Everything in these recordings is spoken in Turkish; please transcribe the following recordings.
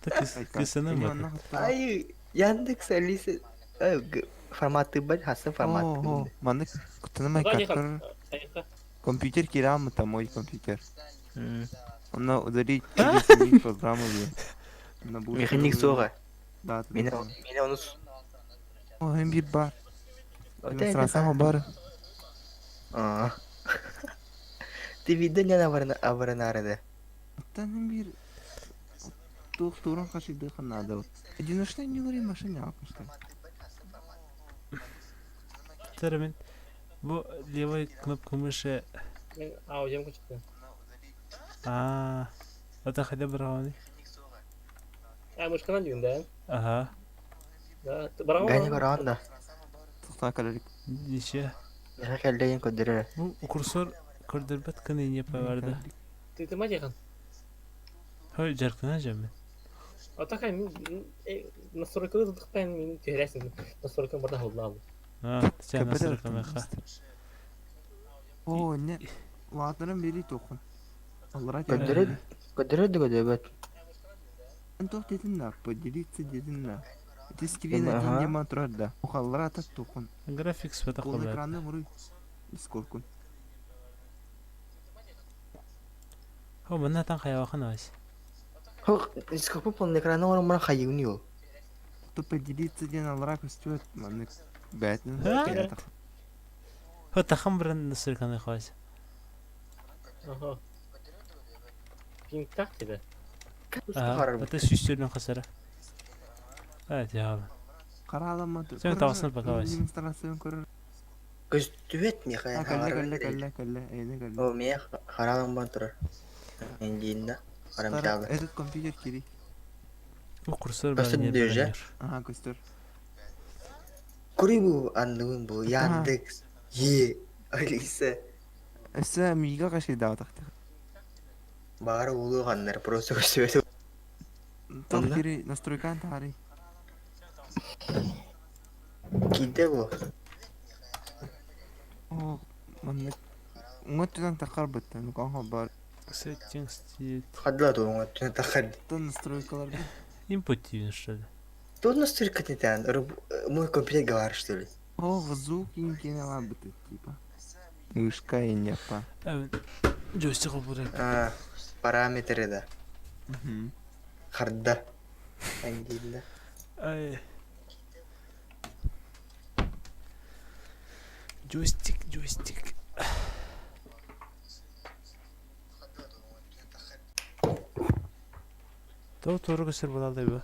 Так кысынамады. Ай, Яндекс Алиса форматы бар, хасы форматы О, билинде. маны кутанамай Ага, Нихан. каттыр. Ага. Компьютер кирам там мой компьютер. М. Она удалить через самих программу бе. На Механик сога. Да, Мені да. мені оны О, hem bir bar. Ота Ben это сразу бар. А. Ты видел не аварнарда? Там bir doktorun kaçırdığı kanada. Edinişten не говори машине алmıştı. Термин. Бу левой кнопка мыши. Мен аудиом көчүктү. Это хотя бы равный. Мышканан дегенде. Ага. Да, Ганя барамы. каранда. Тұқта калорик. Ниче. Я келдеген көдөрө. Бу курсор көрдөрбөт кыны не барды. Ты ма деган? Хой жаркына жаме. Атакай мен настройкалы дыктан мен тересин. Настройка барда холдам. Sen nasıl kamera? О, не. Ладырын бери тоқын. Аллара Көдөрө көдөрөбөт. Антох dedin la, поделиться dedin la. Тескивен Ага. один дема тұрарда. Оқаллара атат тоқын. Графикс Пол потакобет. экранны мұрый. Дискоркун. Хо мына тан кая вахана ась. Хо, скопы полный экран орын мына хайыгын ел. То поделиться ден аллара көстөт. Маны бәтін. Ха? Хо тахам брен насырканы хойс. Ага. Пинг так тебе. Это süstürün kasara. Evet ya. Қаралама. Sen tavsın bakavайс. Демонстрацияны көрір. Көстүбет не хая. Кәлі. О, мен қаралым бар тұрар. Мен дейін қарам табы. Этот компьютер керек. Bu kursor Көстүр ben дейір же? Ага, көстір. Көрі бұл андығын бұл. Яндекс. Алиса. Әсі миға қашай дағытақты. Бары улы ғандар. Просто көстүбет. Тоқ кері настройкан тағарай. Кейді бұл. О, маны. Оңаттыдан тақар бұтты. Нұқан бар. Settings state. Қадыла туыңа түні тақады. Тон настройкалар бар. Input diyorsun что ли? Тут настройка не тян. Мой компьютер говорит, что ли? О, звук инкене лабыты, типа. Мышка и непа. Evet. Joystick olarak. Параметры да. Харда. Ангелда. Ay. Joystick. Doğru göster bana da bu.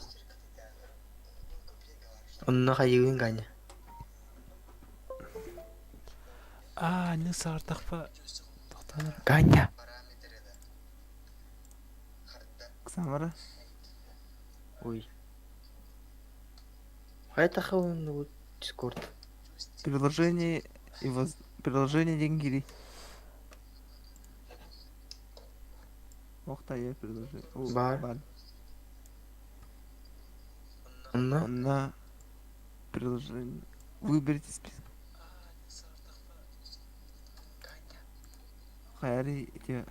Онна хайыгын ганя. Ne sağır takpa. Taktanır. Ганя. Ксамара. Ой. Хай тахауын вот Discord. Приложение и приложение деньги. Охта я приложение. Бар. Онна. На приложение. Выберите список. Хайри эти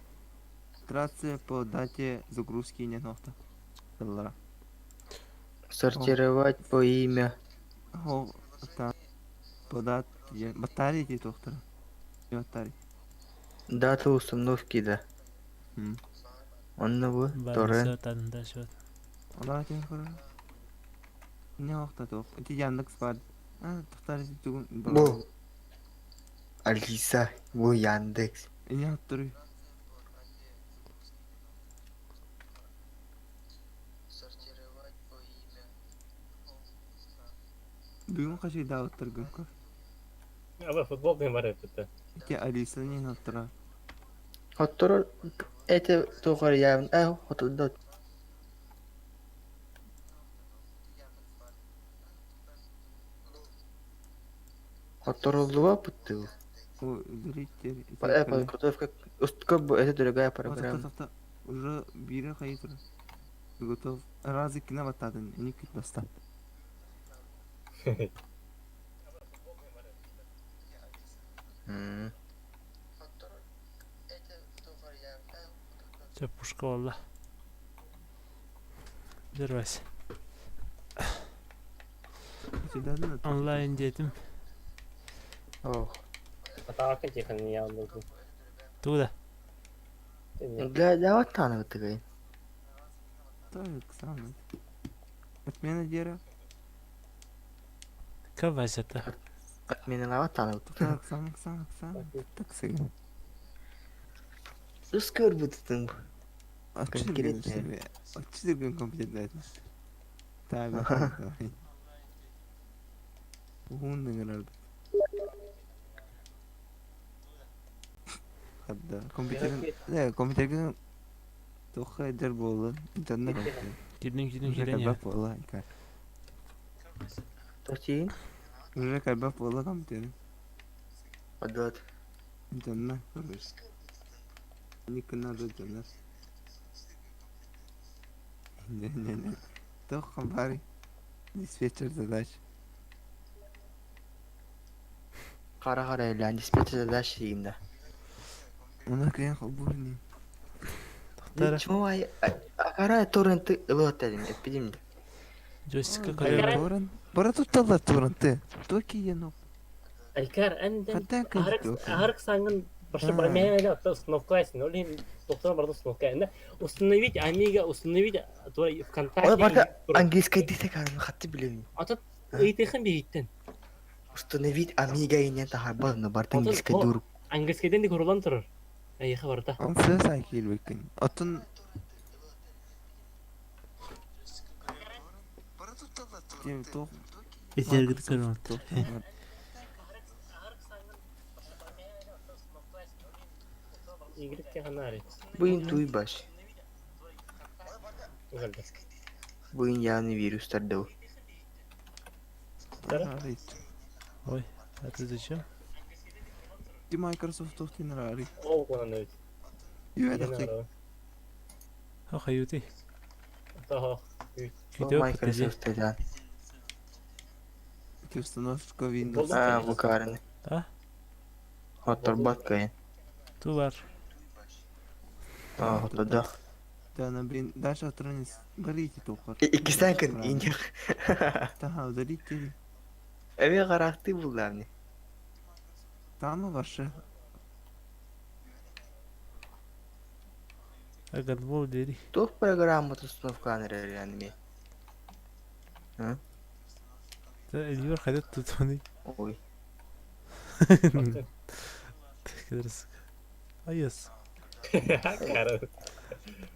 трассы по дате загрузки не нота. Доллара. Сортировать по имя. О, это по дате батарейки доктора. Батарей. Дата установки да. Онна bu. Торрент. Tadında şu. Ола тен көр. Не охта тох. Эти Яндекс бар. Доктор түгүн. Bu. Алиса. Bu Яндекс. Не оттуру. Бүгүн качай да оттургун көр. Аба футбол ден бар эпте. Эти Алиса не оттура. Хоттор. Это тохар явн. Хоттор. Хоттор олдуа путту. О, зритель. Подготовка. Это другая программа. Уже бире хайытыр. Готов. Разы кина батадын. Не кит бастан. Çok puşka valla. Дөрвәс. Сюда Онлайн детим. Ох. Атака тихан я буду. Туда. Для вот там вот такой. Так, самое. Отмена дера. Каваз это. Отмены на вот там вот. Так, самое. Так, сыграл. Скоро будет там. Очерген Конкретно. себе. Очерген компьютер. Так, давай. Угун Хадда. Компьютерге тоха эдер болду. Интернет компьютер. Кидин Уже кальбап болла. Точи. Уже кальбап болла компьютер. Отдот. Интернет. Ник надо интернет. Не. Тоха бари. Диспетчер задач. Кара или диспетчер задачи именно. Она каян хабурни. Тара. Чему ай? Кара торренты лотелин. Эпидемия. Джойстикка Кара. көрөбү. Торрент. Бара тутталла торренты. Токи ено. Алькар анден Хатта кайдык. Арк сангын башы бармайна установкайсың. Олин доктор барды установкайна. Установить Amiga, установить твой ВКонтакте. Ой, барда английский дисек аны хатты билем. Атат эйтехэн бейттен. Установить Amiga ине тахарбал но барда английский дур. Английскайден дик урулан турur. Айха барда. Он все сайкил бекин. Отун тем тох. Этергит көрөбү. Игрекке ханари. Буин туй баш. Угалда. Буин яны вирустар дау. Ой, а ты зачем? Ти Microsoft тохтин рари. Ол кона нөт. Юэдахти. Хаюти. Тохо. Видео Microsoft да. Ти установка Windows. А, букарны. Да? Оторбат кайын. Ту бар. А, да. Да, на блин, дальше отранис. Горите тохор. Икистан кын инер. Таха, удалите. Эве каракты булдамны. Там ваше. Агат бол дери. Тох программата установканы реальными. А? Да, Эливер хадет тутуни. Ой. Кедерсик. Айс. Кара.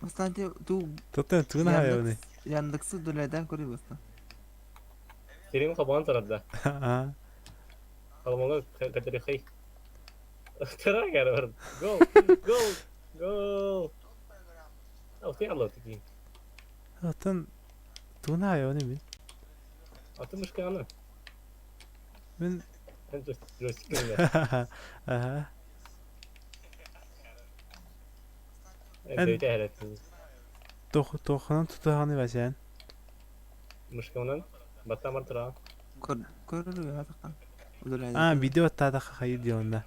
Кстати, ту Тоттен туна хайони. Яндексы дулайдан кори баста. Сирим хабан тарада. Аа. Халмага кадери хай. Тара кара бар. Go. Ау ти алла тики. Тоттен туна хайони мин. Аты мышка аны. Мен Мен жостикмин. Ага. Дэйте хэрэг. Тохнан тутаганы басян. Мышка унан батамар тара. Көрөр ятакан. Аа, видео тада хай дионда.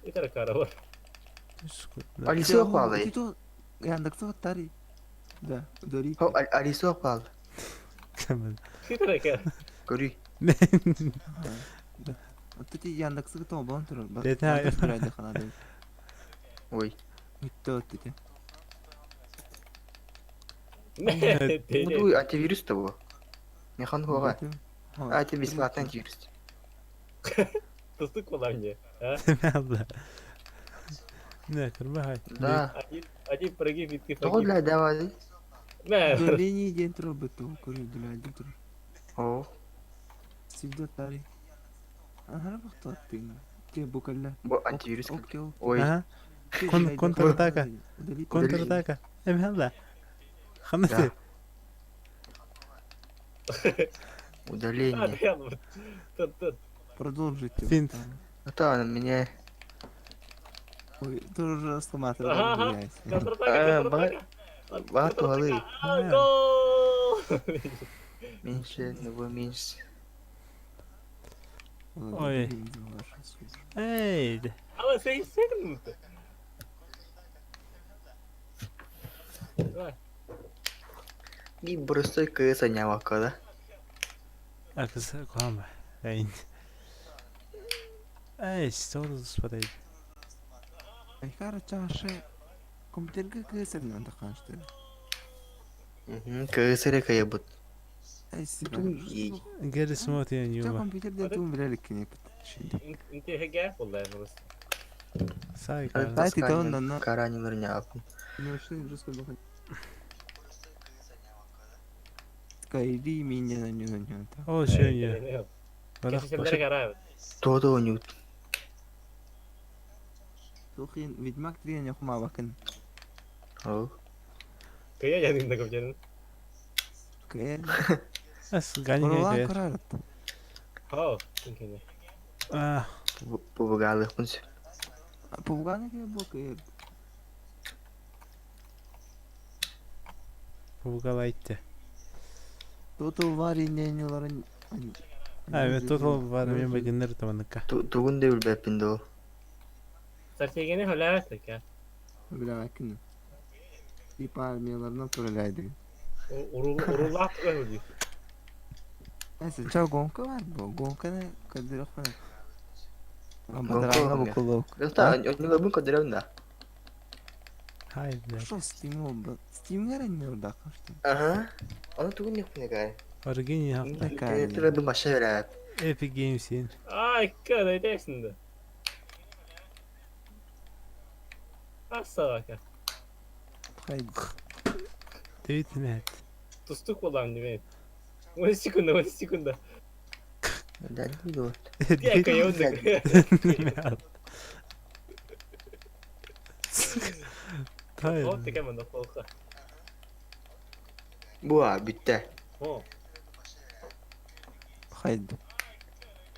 Итара кара бар. Алисо палай. Тито Яндексы тари. Да, удали. Хо Алисо пал. Камен. Итара кара. Кори. Отти Яндексы то бон тур. Детай. Дулайда ханада. Ой. Митто отти. Муду антивирус того. Нехан хога. А ты бесплатный антивирус. Тустук боланье. Алла. Не, кырма хай. Да. Один прыгай битки. Того для давай. Мэ. Долини дентро бето кори дулайда тур. О. Сивда тари. Ага, бахтат пин. Те букалла. Бо антивирус. Окей. Ой. Ага. Контратака. Контратака. Алла. Хамате. Удаление. Тут. Продолжите. Финт. Это она меня. Ой, тоже сломатор. Ага. Контратака. Бату алы. Гол! Меньше, одного меньше. Ой. Эй. Ала 6 секунд. Давай. Bir burası kısa ne vakada. Arkası koyma. Ayın. Ay doğru spataydı. Aykar çarşı komputerge kısırın anda kançtı. Kısa kaya but. Ay sigara. Tu iyi. Geri smooth yani Ça yuma. kompüterde tüm bilerek ne şimdi. انت هيك والله burası. Say Al kaldı. Saati tamam lan. karanyaları ne yapın? Üniversite Rusya bakın. Kaydi minyan yan. O şey ya. Bırak كيف bak. تقدر قرابة Todo oynuyor. Tokin vidmak diyen yok ma bakın. Oh. كيف يعني عندك بجنن Kaya. As gani Korulan gaya. karar. ها يمكن Ah, Bu bagalı pun. Pubgane ke bu ke. bu galaydı. Toto var inenyoların. Evet, total var benim beginner tamanlıkka. Tugun devil bepindo. صرت يجيني هلاتك يا Bilemekin. Bir palmiyelerden töreleydi. ورولات قهوة Neyse çal gonka var bu. Gonka ne kadir okuna. Ama Gonka daranga olmuyor. bu kuluk. Yoksa oyunu bu kadar onda. Haydi. Şu Steam oldu. Steam ne orada kaçtı. Aha. Onu tugun yapmıyor gari. Origin ya. İnternette de bir başa ver. Epic Games'in. Ay كده يتعسن الصراحة Haydi. David Matt. تصدق والله عندي مين وين السكندة وين السكندة Neden bu? يا كيونك Hayır. هو كمان فوق Bu abi bitti. هو Haydi.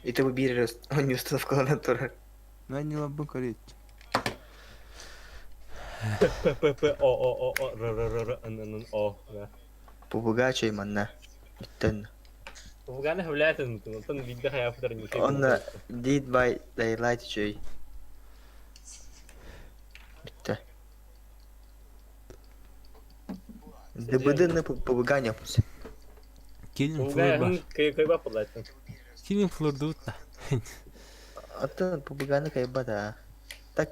İşte bu bir oyun ustanı falan durar. Ben yılan bu karit. او او او او ر ر ر ر ان ان او Bu buga şey manna. Bitten. وقعنا هولات انتن بيدها يا فتر انه Onunla Dead by Daylight şey. Bitti. Dıbıdığını buga yapmış. Killing floor وقاعد var. هم كي بقى والله Killing floor da utla. Atın bu buganı kayba da. Tak.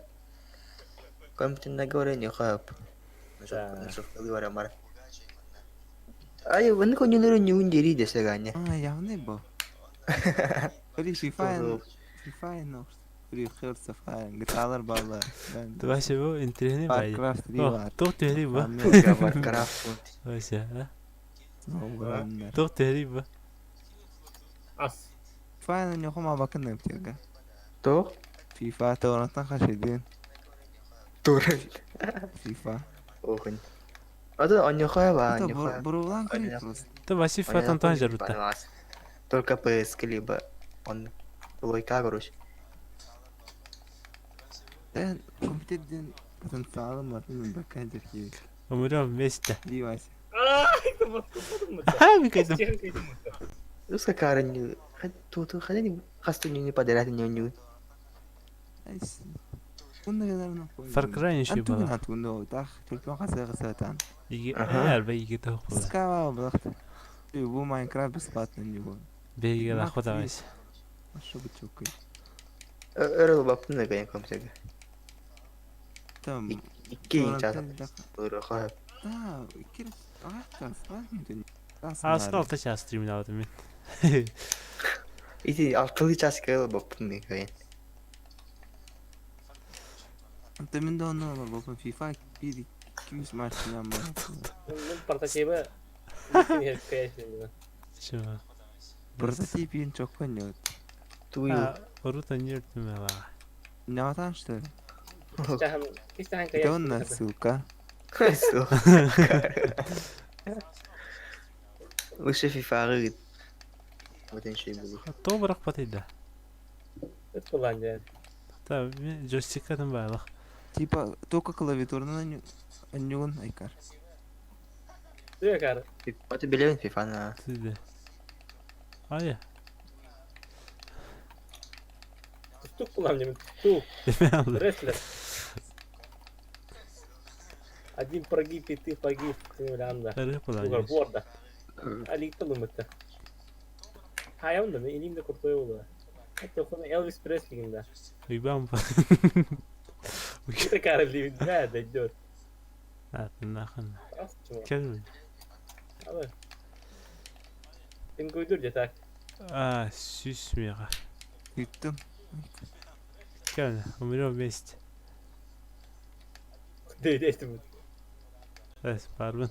Komputerine göre ne kap. Nasıl var ama. Ay, bunu konuşuyorlar nyun diri dese ganya. Aa ya ne bu? Öyle FIFA no. Öyle kırsa falan. Gıtalar bağlı. Ben Başa bu internet var. Warcraft 3 Oh, var. çok tehri bu. Tuga var craft. Başa. ha? Oğlanlar. Çok tehri bu. اس FIFA'nın yok ama bakın ne yapıyor ga. To? FIFA torrent'tan kaç ediyorsun? Torrent. FIFA. Okun. Adı anne koya ba anne Ito koya. burulan kırıyorsunuz. Da başa fatan tan jaruta. Только поискали бы он лойка короче. Ben kompüterden patın sağlam var. Bilmiyorum bakın ki. Umurum beste. Device. اه كنت Ha bir kaydım. Terus sekarang tuh kalian kastu ini pada rata nyonyo. Neyse. Bunda kadar ne koydum? Far Cry'in şey Antu bana. binat bunda o. Tak. Türkmen kasa kasatan. İyi. Aha. Eğer be iyi de okula. Skava bıraktı. Bu Minecraft ispatlan gibi. Beyi de akla baş. Aşağı bu çok iyi. Öyle baktım da kayan komşuya. Tamam. İki inç adam. Torrent'ten Doğru koy. Aa, iki kasa var mıydı? Aslında altı şans streamini aldım ben. İti altılı ças kaya baktım da kayan. Temin de onu var bakın FIFA bir kim maçını ama. من برتكيبه يمكن هيك كاش Şu an. Prototipin çok oynuyor. Tuyu. Ha, orutan yırtım ya. Ne atan işte? تهم تستحن Bir de onlar كاش suka. Kaso. Uşı FIFA git. Zaten şey bulur. To bırak patıydı. ادخل عندي Tabii joystick'ten bağlı. Типа только клавиатурно анюн айкар. شو كار Fatih bilemedim FIFA'nı. Sizde. Hayır. تدخل عندي تو Deme aldı. ريسلر Один прогиб, и ты погиб. Anda. Garip Bugar olan. bu arada. Ali tulumutta. Hayam da elimde kurtuyor oluyor. Hatta konu Elvis Presley'inde. Ben bu. Bir de kararlıyım. Nerede diyor. Zaten nakın. Asçım. Kelme. Ama. Ben koydur yatak. Süs mega. Yuttum. Kelme. Umiro best. Değil ettim. Evet, pardon.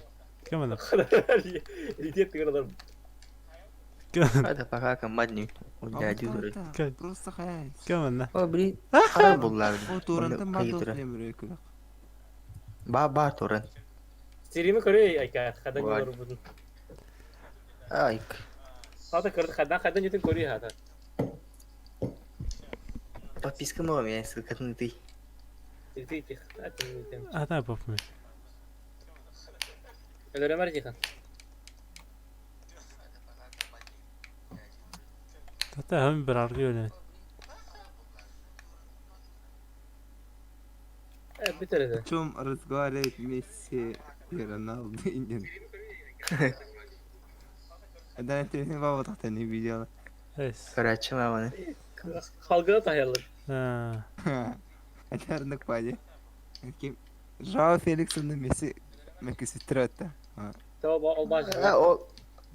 Kelme. Ридет kadar. Kelme. Hadi bak madni. Udah jujur. Gel. Просто hayal. Kelme. Oh beli haram bunlar. O torrent'ın madde lemre kula. Bar torrent. Stream'i koruyor ya. Kadın Var. olur bunun. Ay. Hatta kadın yetin koruyor hatta. Подписка мама меня сколько ты. Iti. Hatta yetin. Hata yapmış. Öyle mercikan. Hatta hem bir arka öyle. Evet bir tane de. Чем разговаривает Месси и Роналду Индин. Да, это не баба тахта не видела. Evet. Короче, мама. Halkına dayalı. Ha. Это рынок паде. Жао Феликсон на Месси Макиситрота. Tamam olmaz. O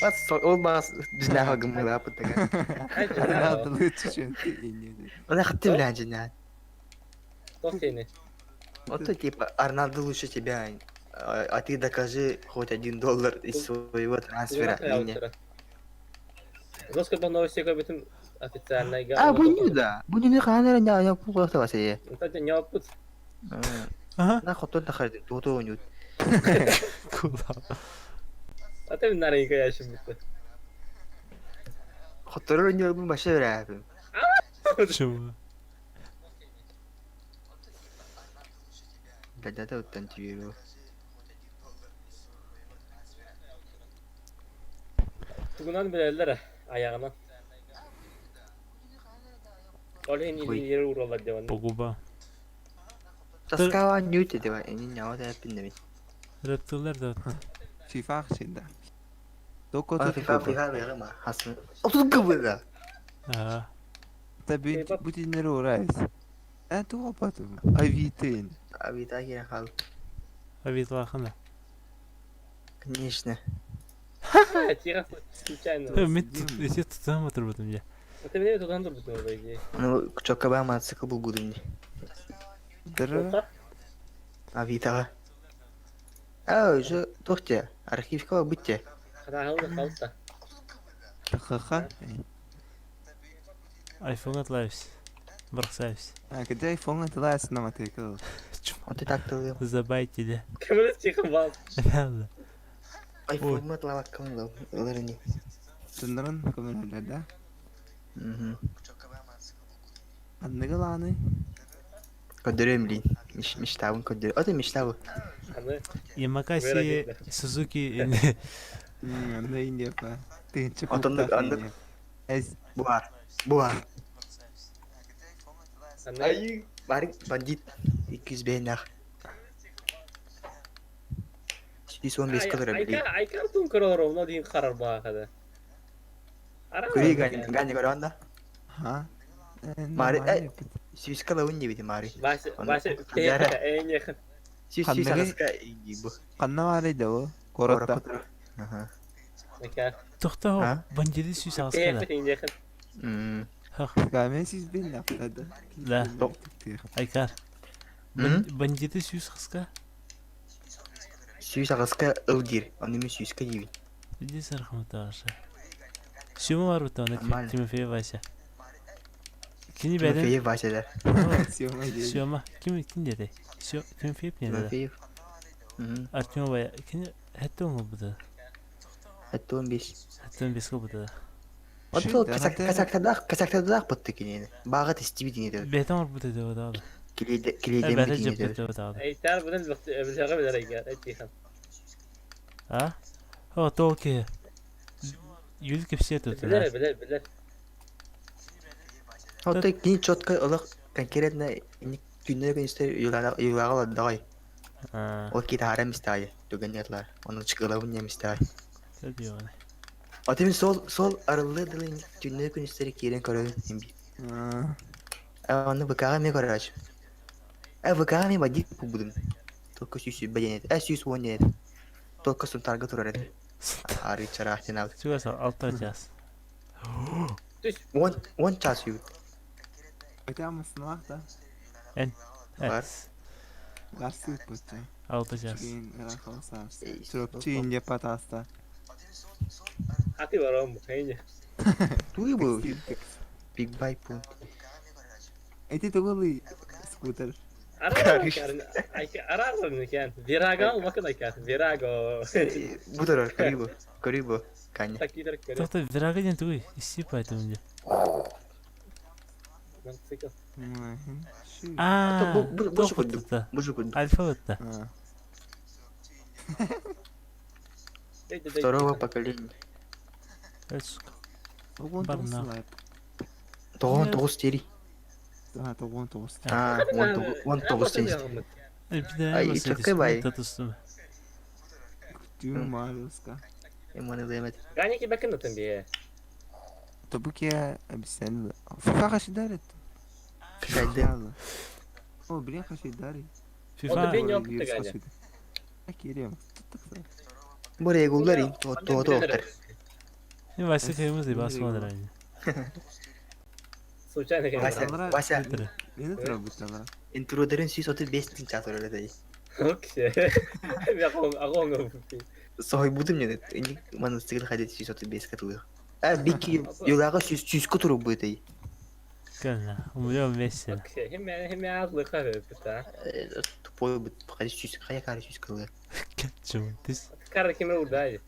bas o bas bizler hakkımda da yaptı. Роналду лучше, чем ты, Индин. Ona hattı bile cennet. Dost seni. Вот то типа Арнольду лучше тебя, а ты докажи хоть $1 из своего трансфера мне. Dost kadar новости как bütün официальная. А, bu ne kadar ne yapıyor bu hafta var ya. Kısaca ne yaptın? Aha. Ne kadar da khardin, toto oynuyordun. Kulağım. Zaten bir nereye yaşım bitti. Kadar oynuyordun başa ver abi. Şuma. Da utan tüyüyor. Tugunan bilirler ayağına. Olhen ili yere uğrarlar devanı. Boguba. Taskawa newt dedi var. Enin ne oldu hep bilmiyorum. Raptorlar da. FIFA şimdi. Doko Aa FIFA böyle ama hasmı. 30 kıvırda. Ha. Tabii bu dinleri uğrayız. Entu kapatım. Avitin. Abi daha yine kal. Abi tlaqana. Конечно. Тихо, случайно. Мен эти тутам отырбадым я. Это меня туда dur bütün olayı. Ну, çok kaba мотоцикл был гудым. Дыры. Abi daha. Aa, şu tohte. Arxivka bitti. Hadi halda kalsa. Ха-ха. iPhone atlabs. Barqsabs. А когда iPhone отлast на мотоцикл. Onu taktı. Забайте да. Kamerası çıkın bak. Ладно. iPhone mu tlawak kamın lalarını. Сынрын камераларда. Mhm. Анныгаланы. Kodörüm li. Miştavın kodörü. O da miştavı. Hani Ямакаси Сузуки. Анны индепа. Ты че Отандык, андык. Эс. Bu var. hani Ay, bari bandit. 200 beğenek. 115 kadar bile. Aykan tun karar olma diyin karar bak hadi. Ara. Kuri gani koranda. Ha? Mari, 100 kala unni biti mari. Başa en yakın. 100 agaska iyi bu. Kanna var da o. Korota. Aha. Mekan. Тоқтау. Ha? Банжиди сүйс асқала. En yakın. Hmm. Хах. Gamen siz bin lafladı. Да. Айкар. Hı? Банжиди сүйс қысқа. 100 agaska ıldir. Onu mu 100 ka iyi. Иди сархамата аша. Сүйма бар бұта оны Нормально. Тимофей Вася. Кини бәден? Timofeyev başladı. Сьома день. Сүйма. Ким деді? Тимофеев не деді? Timofeyev. Hı. Артема Бая. Кини хәтті оңы бұта. Hatta 15. Хәттен бескі бұта. O da kasaktada battı ki. Bağat istibi dinledi. Бәтен бар бұта деп отады. Kilide mi Бәтен жеп dinledi. деп отады. Ey tar bunun öbür şaka bilir ya. Et yakın. А? О, толки. Юл кепсе тут. Bilir. O da yine çötka olarak конкретно günlere gün ister yulağa davay. O kitara mistahi. Tügeniyatlar. Onun çıkılavın ya mistahi. Ne diyor ne? Atimin sol aralığı dalın. Tünne gün isteri kiren karayın. Onu bakağa me karaj. Bakağa me bagi kubudun. Tolka süsü beyenet. Süsü onet. Tolka sun targa turar. Ari çarahtin av. Çıkarsa alt açacağız. Düş. One chas you. Öte mısın var da? En. Var. Evet. Dersi ütbüttü. Alt açacağız. Çiğin erak olsarsa. Ey, Çok çiğin yapat hasta. Hati var oğlum bu kayınca. Tuh bu. Big bike pun. Eti tuğulu scooter. Arar mı kan? Virago bakın aykan. Virago. Bu taraf karibu. Karibu. Kanya. Tak gider kare. Doktor viraga jen tuğu. İşi paydı önce. Mantıklı. Şu. Aaa. Bu Top şukuddu. tuttu. Bu şukuddu. Alfa tuttu. Ha. Второго поколения. Evet. Toğun Barına. toğusu var. Тоғон тоғыз тери. Ha toğun toğusu. Он тоғыз тери. Bir de Ay, en basit çok ismi kolay. tatustum. Düğün maluska. Emani demet. Ganya ki bakın atın bir. Tabii ki ya bir sen. FIFA kaç idaret? Fişaydı. O biliyor kaç idaret? O da FIFA. ben yok da ganya. Geliyorum. Tuttuk sen. Buraya gulları. Tuğ oktar. Ne varsa kırmızı basmadır aynı. Случайно Вася, конечно. Вася, Bitir. Ne tarafı? интрудерин 635 тин чат орой дай. Окей. Я агон. Сой будем не. Мана стигл ходить 635 катылы. Бики юлага 100 кутуру будет ай. Gönle. Umuyorum Messi. Окей. Hem azlı kahve pita. Тупой будет ходить 100 хая кары 100 кылы. Kaçım. Diz. Kara kime uday.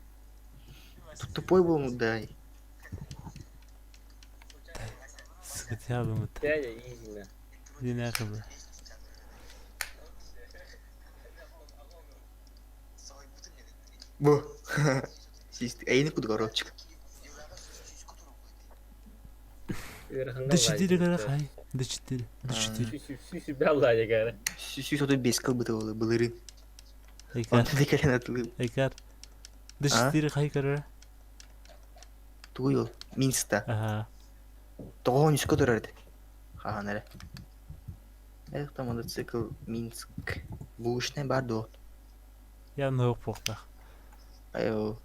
Тупой был дай. Sıkıntı abi mut. Ya iyi. Yine akıllı. Bu. Ayını kudu koropçuk. Dıçıdiri gara kay. Dıçıdiri. Dıçıdiri. Süsü bella ya gara. 635 кыл быты болы былырын. Ekar. Он декарен атылы. Ekar. Dıçıdiri kay kara. Туйыл. Минскта. Aha. Тоғон 100 кутурарды. Хахан әрі. Там мотоцикл Минск. Булышнай бар до. Ya ne yok bokta. Айо.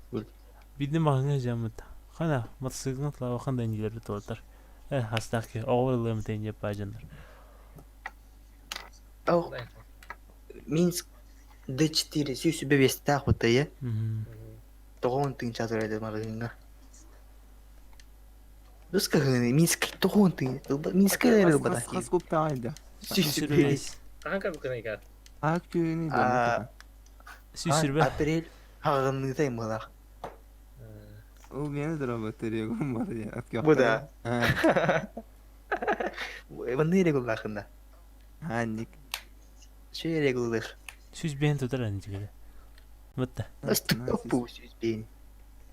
Bildim bakın camı. Kana motosikletla bakın dengeleri tutar. Hasta ki oğlum denge pajanlar. Ау. Минск D4 635 тақ бұты, е? Тоғон тың чатырайды мағыңа. Дұсқа ғыны, Минск тоғон тың. Минск әрі бұда. Kas kup tağıydı. 635. Kanka bu kanka gar. Ayak düğünü Aa. de. Süsürbe. Апрель ағынны тайм бұлақ. O beni de robotları var ya. Bu da. Ha. Бұны ерек ұлақында. Handik. Şu ерек ұлық. Süs ben tutar anca. Mutta. Östü bu süz beni.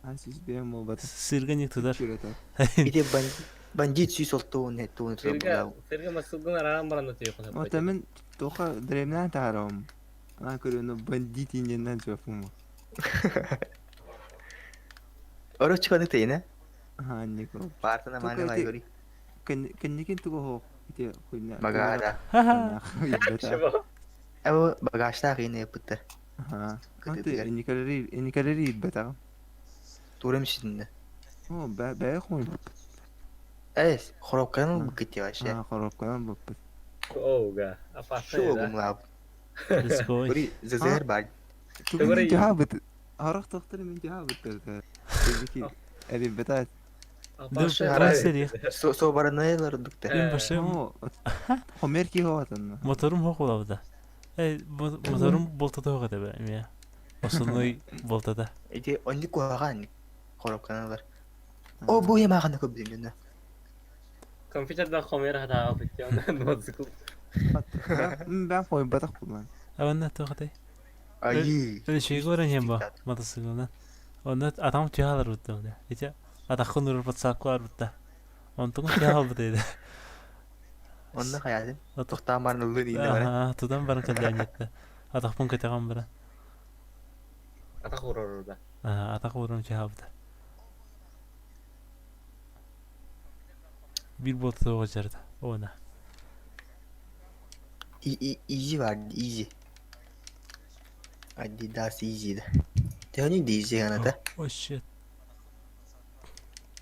Ha siz benim o batı. Sırgan yık tutar. Şurada. Bir de bandit süz oltuğun et tuğun tuğun Serga masukun aram baran diyor O kana. temin toka dremden tarım. Ana körünü bandit incenden çöpüm. Oro çıkanı teyine. Handik o. Partına mani var yori. Kendikin tuko ho. İte kuyna. Bagada. Haha. Şaba. Ama bagajda yine yapıttı. Ha. Ante inikareri idbeta. Tuğram şimdi. O be koyun. Evet, xorobkanın bu kiti var şey. Ha korop kalan bu. Oga. Apa Şu oğlum lab. Let's go. Buri zezer bag. Tuğun cevabı. Harak doktoru min cevabı dedi. Dedi Evi betat. Dur ben seri. So baranaylar dukta. Ben başım. O. Homer ki ho atan. Motorum hok olavda. Motorum boltada hok da benim ya. Osunluy boltada. İşte onu koyağın xorobkanlar. O bu yemağını köbdüm ne? Kompüterden kamera hata yapıyor. Masukun. Ben koyun batak kullan. Avanna toqatay. Ay. Öyle şey gören bu motosikletten. Onda adam tüyalar uttu. İşte atakın urur patsaklar uttu. Ontun tüyal butaydı. Onda hayatım. Tohtamarın olduğu değil mi? Aha, tutan barın kalyan yetti. Атақ пун кетеген бара. Атақ ұрар орда. Атақ орын жабыда. Bir botu da ocaırdı. Ona. Easy vardı, easy. Adidas easy'di. Tehoni de easy kanata. Oh shit.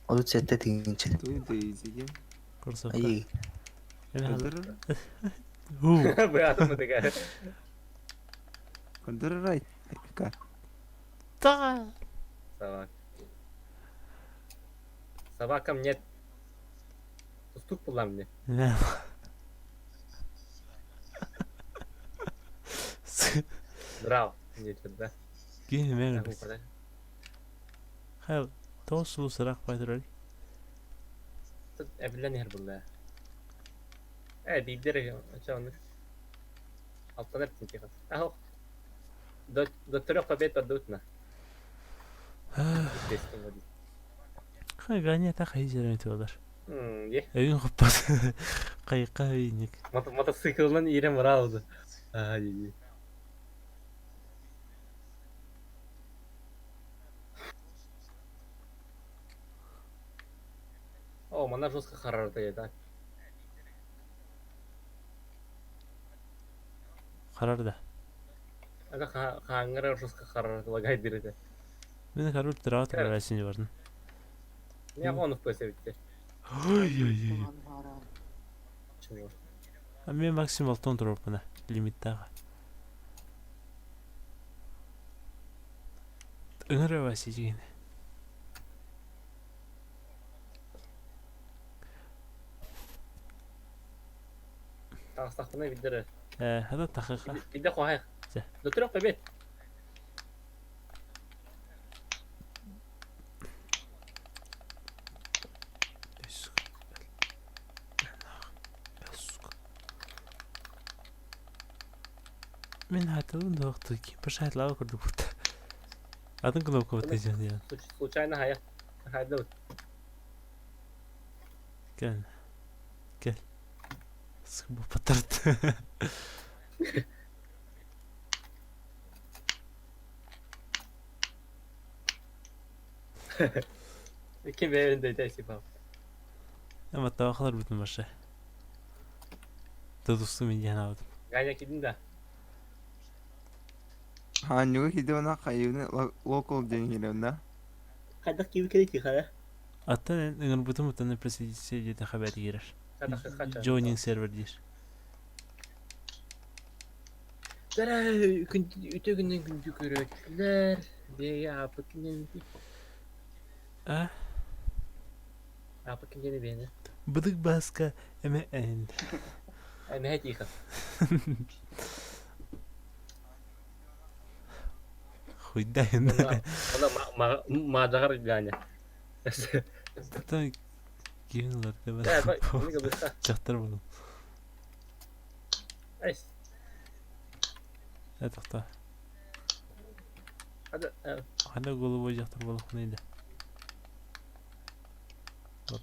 O da sette tingince. Той да изидим. Kursoka. Ayı. Кадыр Bu adamı da gel. райт. Ка. Ta. Собак. Собакам нет. Тустук была мне. Ne? Браво. Нет, да. Gene Так, ben. подай. Hayır. Toslu sırak paydır. Тут объявление her burada. Deyipleri açalım. Alttan hep tinki. Aho. До 3 побед отдают на. Естественно, води. Hayır gani ta hayır ediyorlar. Ye. Evin kopar. Kayıka inik. Мотоциклдан ирем рауды. Ай. О, мана жестко харарды, да. Karar da. Ага, хангара жестко харарды, лагает береді. Beni karar tırağı versin vardın. Не он в посевите. Ay ay ay. Почему? Ben maksimum 10 tur bana limitte. Öner evası yine. Тағыстақпына бидері. Hada takıka. Биде қойық. Же. До 3 побед. Men hatırladım da vakti ki başa lava kurdu burada. Adın kılıp kovatıcın ya. Случайно хая. Хайда. Gel. Gel. Sıkı bu patırdı. Kim evinde deysi bab. Ama tavaklar bütün başa. Dadustum indiğen aldım. Ганя кидin de. Ханюга хидона кайыны локал деньгилерinde. Хайда киви керек хая. Hatta en bütün mutanın prestijiyete haber girer. Хайда хача. Joining server diyor. Дара өтөгүнөн күндү көрөчүлөр. Беги апыкинен. Ah, Апыкинен бени. bıdık baska eme en. Эми хатиха. Хуйдайын. Она мадагар Ганя. Hatta girinler de Да, ben. бай, быска. Çaktır bunu. Айс. Evet hatta. Hadi. Hala golu boyacaktır balık neydi?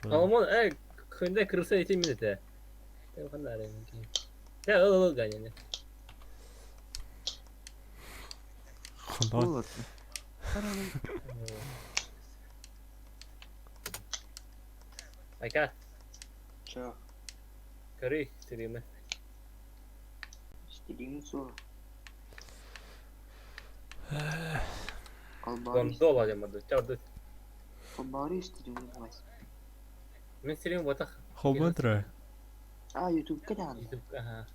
Алмон, көнде кырса этим минуте. Tem кандай ренги. Я Ганя не. Ondan Болот. Айка, Чё? көрүй стримі. Стилин су. Гондола демады. Чарды. Колбари стилин вайс. Мен стрим ботақ. Холбантра. YouTube канал. YouTube, ага.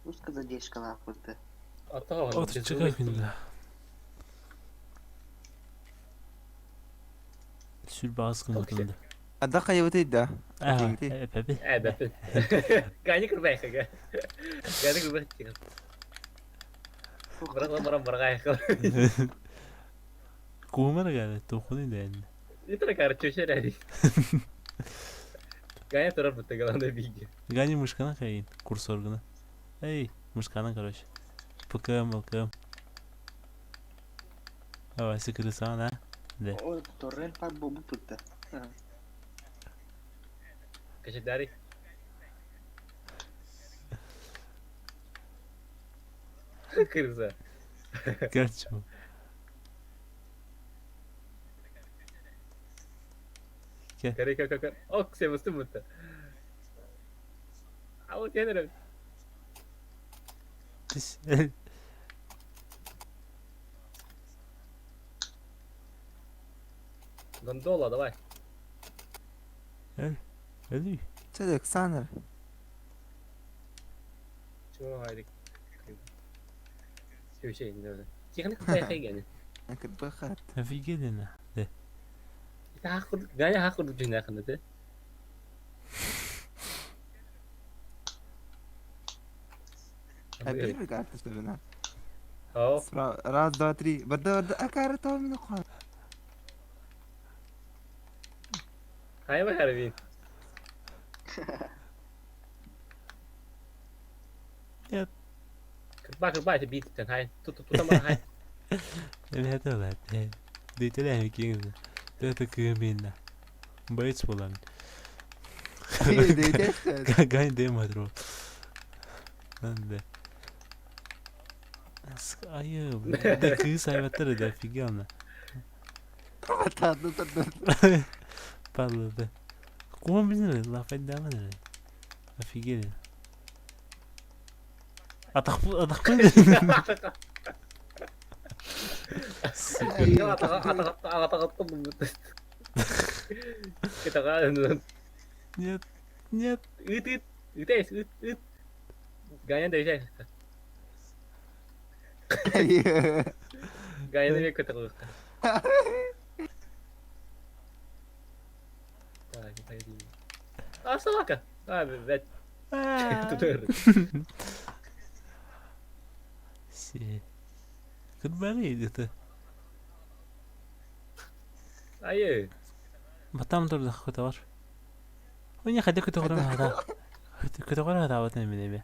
Ну сказать дешка лапурты. Ото. Otur çıkar şimdi. Sür baskın bakımda. Ада кайыбытыйда. Pepe. Бәпін. Ганя кірбәйқа, га. Ганя кірбәйқа чиғын. Барам барғайқа. Kuğumana geldi. Dokunuydu yani. Итара кары чөшер әди. Ганя тұрар бұтты қаланда бейге. Gani muşkana kayın. Kurs organa. Ey. Muşkana karış. Pıkım pıkım. Hava sıkırı sana. De. Ой, торрент пак бобу путта. Кашедари. Kırsa. Gerçi bu. Kare kare. Ok, saya mesti muta. Aku tiada. Pis. Gondola давай. Öyle. Çocuk sanır. Cuma haydi. Şu şey ne öyle. Jangan kayak kayak gini. Akır bakar. Ha fi gelin. De. Kita hakul, gaya hakul dunia kan itu. Habir kardeş bana. Oh, Раз, два, три. Barda akar tahmin okan. kayak apa hari ini? Ya. Kerba itu beat dan hai. Tutup sama hai. Evet evet. Diyeceğim ya ki. Diyete kıyımıyla. Bayıç bulan. Gayet değil mi o? Ben de. Ayı. De kıyı sayfatları da figi anla. Tatlı tatlı. Parladı. Kuma bilir laf edemem ne? Figi. Atak bu. Kata-kata kita kan Нет. Нет. it. Gaya dari saya. Gaya dari kita tuh. Ah, kita ini. Ah, salah kah? Ah, bet. Tutur. Şey. Kırmalıydı da. Ayo. Batam durdu kötü var. Onya hadi kötü var hada. Kötü var hada batın mı?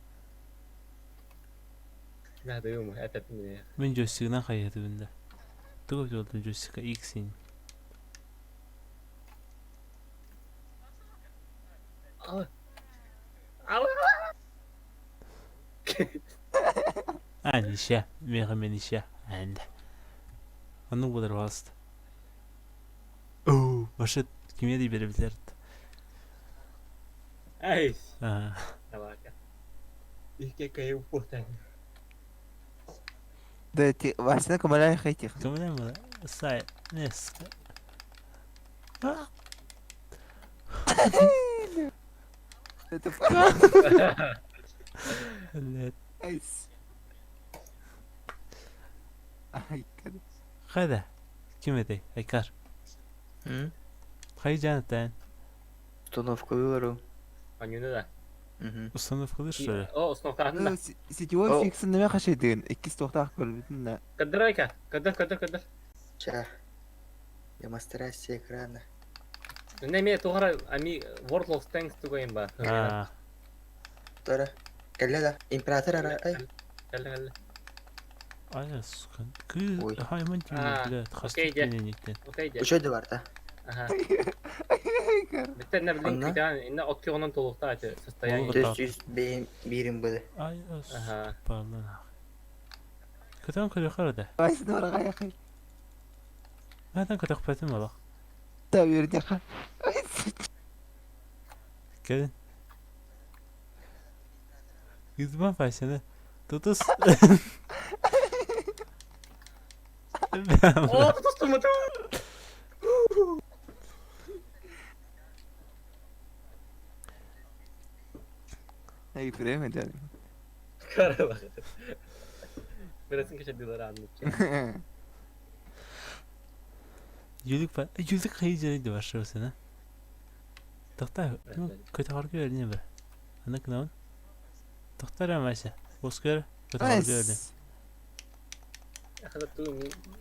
Nah, tuh mah ada ini. Ben joystick'den kaydı bende. Tıkıp oldum joystick'a ilk sin. Allah. Ani şey. Meğmen şey. Anda. Onun bu kadar vast. Oo, başa kimya diye verebilirdi. Ay, Ha. salah kah? Kayak upuh. De başına kameraya xeytik. Kamera mı? Say. Nes. Ha. Evet. Ay kadın. Hadi. Kim edey? Aykar. Hayır canıttan. Установку выбору. Anjunu da. Ustanıf kılır şöyle. Oh, snorkelan da. Sitüel fixin neme kaşıydın? İkisi tohtak bölümün de. Kadir ayka. Kadir. Ща. Демонстрация экрана. Ne mi tuhara ami World of Tanks tuh yang bah. Ha. Тора. Каледа. Император ара. Ай. Kalle. Aynen sıkın. Kız Oy. hayvan gibi Ha, bile. okey Hastik de. deneyekten. Okey de. Еще два рта. Aha. Bitte ne bileyim Anla. bir tane inne okyanın tolukta açı. Состояние. Olur. То есть жүз биrim были. Ay Aha. pardon. Kötü kırıyor karada. Başına oraya yakın. Nereden kötü kupetim var bak. Tabii yürüyecek. Gelin. Yüzüme başını. Tutus. Oh, tuttum mu? Ay frame canım. Kara bak. Birazın keşedileri anlatacağım. Yüzük var. Yüzük hayıcıydı başlıyor sana. Doktor, kötü harcı öğreniyor be. Anlık ne var? Doktor ama işte. Oscar kötü harcı öğreniyor. Ya kadar tuh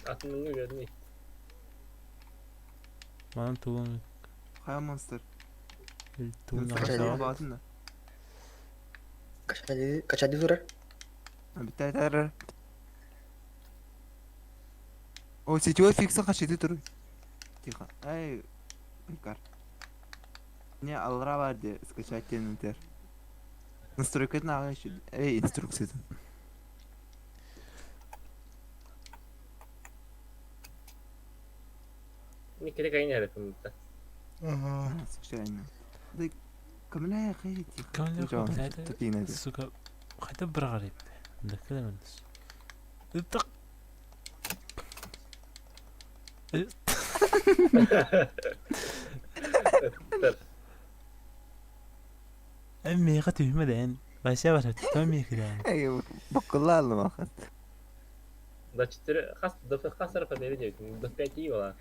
aklımda görmüyor. Bana tuğun. Kaya monster. Tuğun Kaç aşağı. ayı? Batında. Kaç adı durar? Bir tane. O sitüel fixin kaşıydı dur. Тихо. Ай, Икар. Не, Алра vardı. Скачать интер. Настройка на еще. Эй, инструкция. Ne kere kayın yaratım da. Случайно. Да, камля хай тихо. Камля Жо, хай- тут и надо. Сука, хайда бір гарip. Ne kadar mündüz. Tık. Emmiye tühmeden. Başa var. Tamam kıdan. Ey, bakılla aldım akıt. Da çıtırı kas tarafa deli diyorsun. Da pek iyi ola.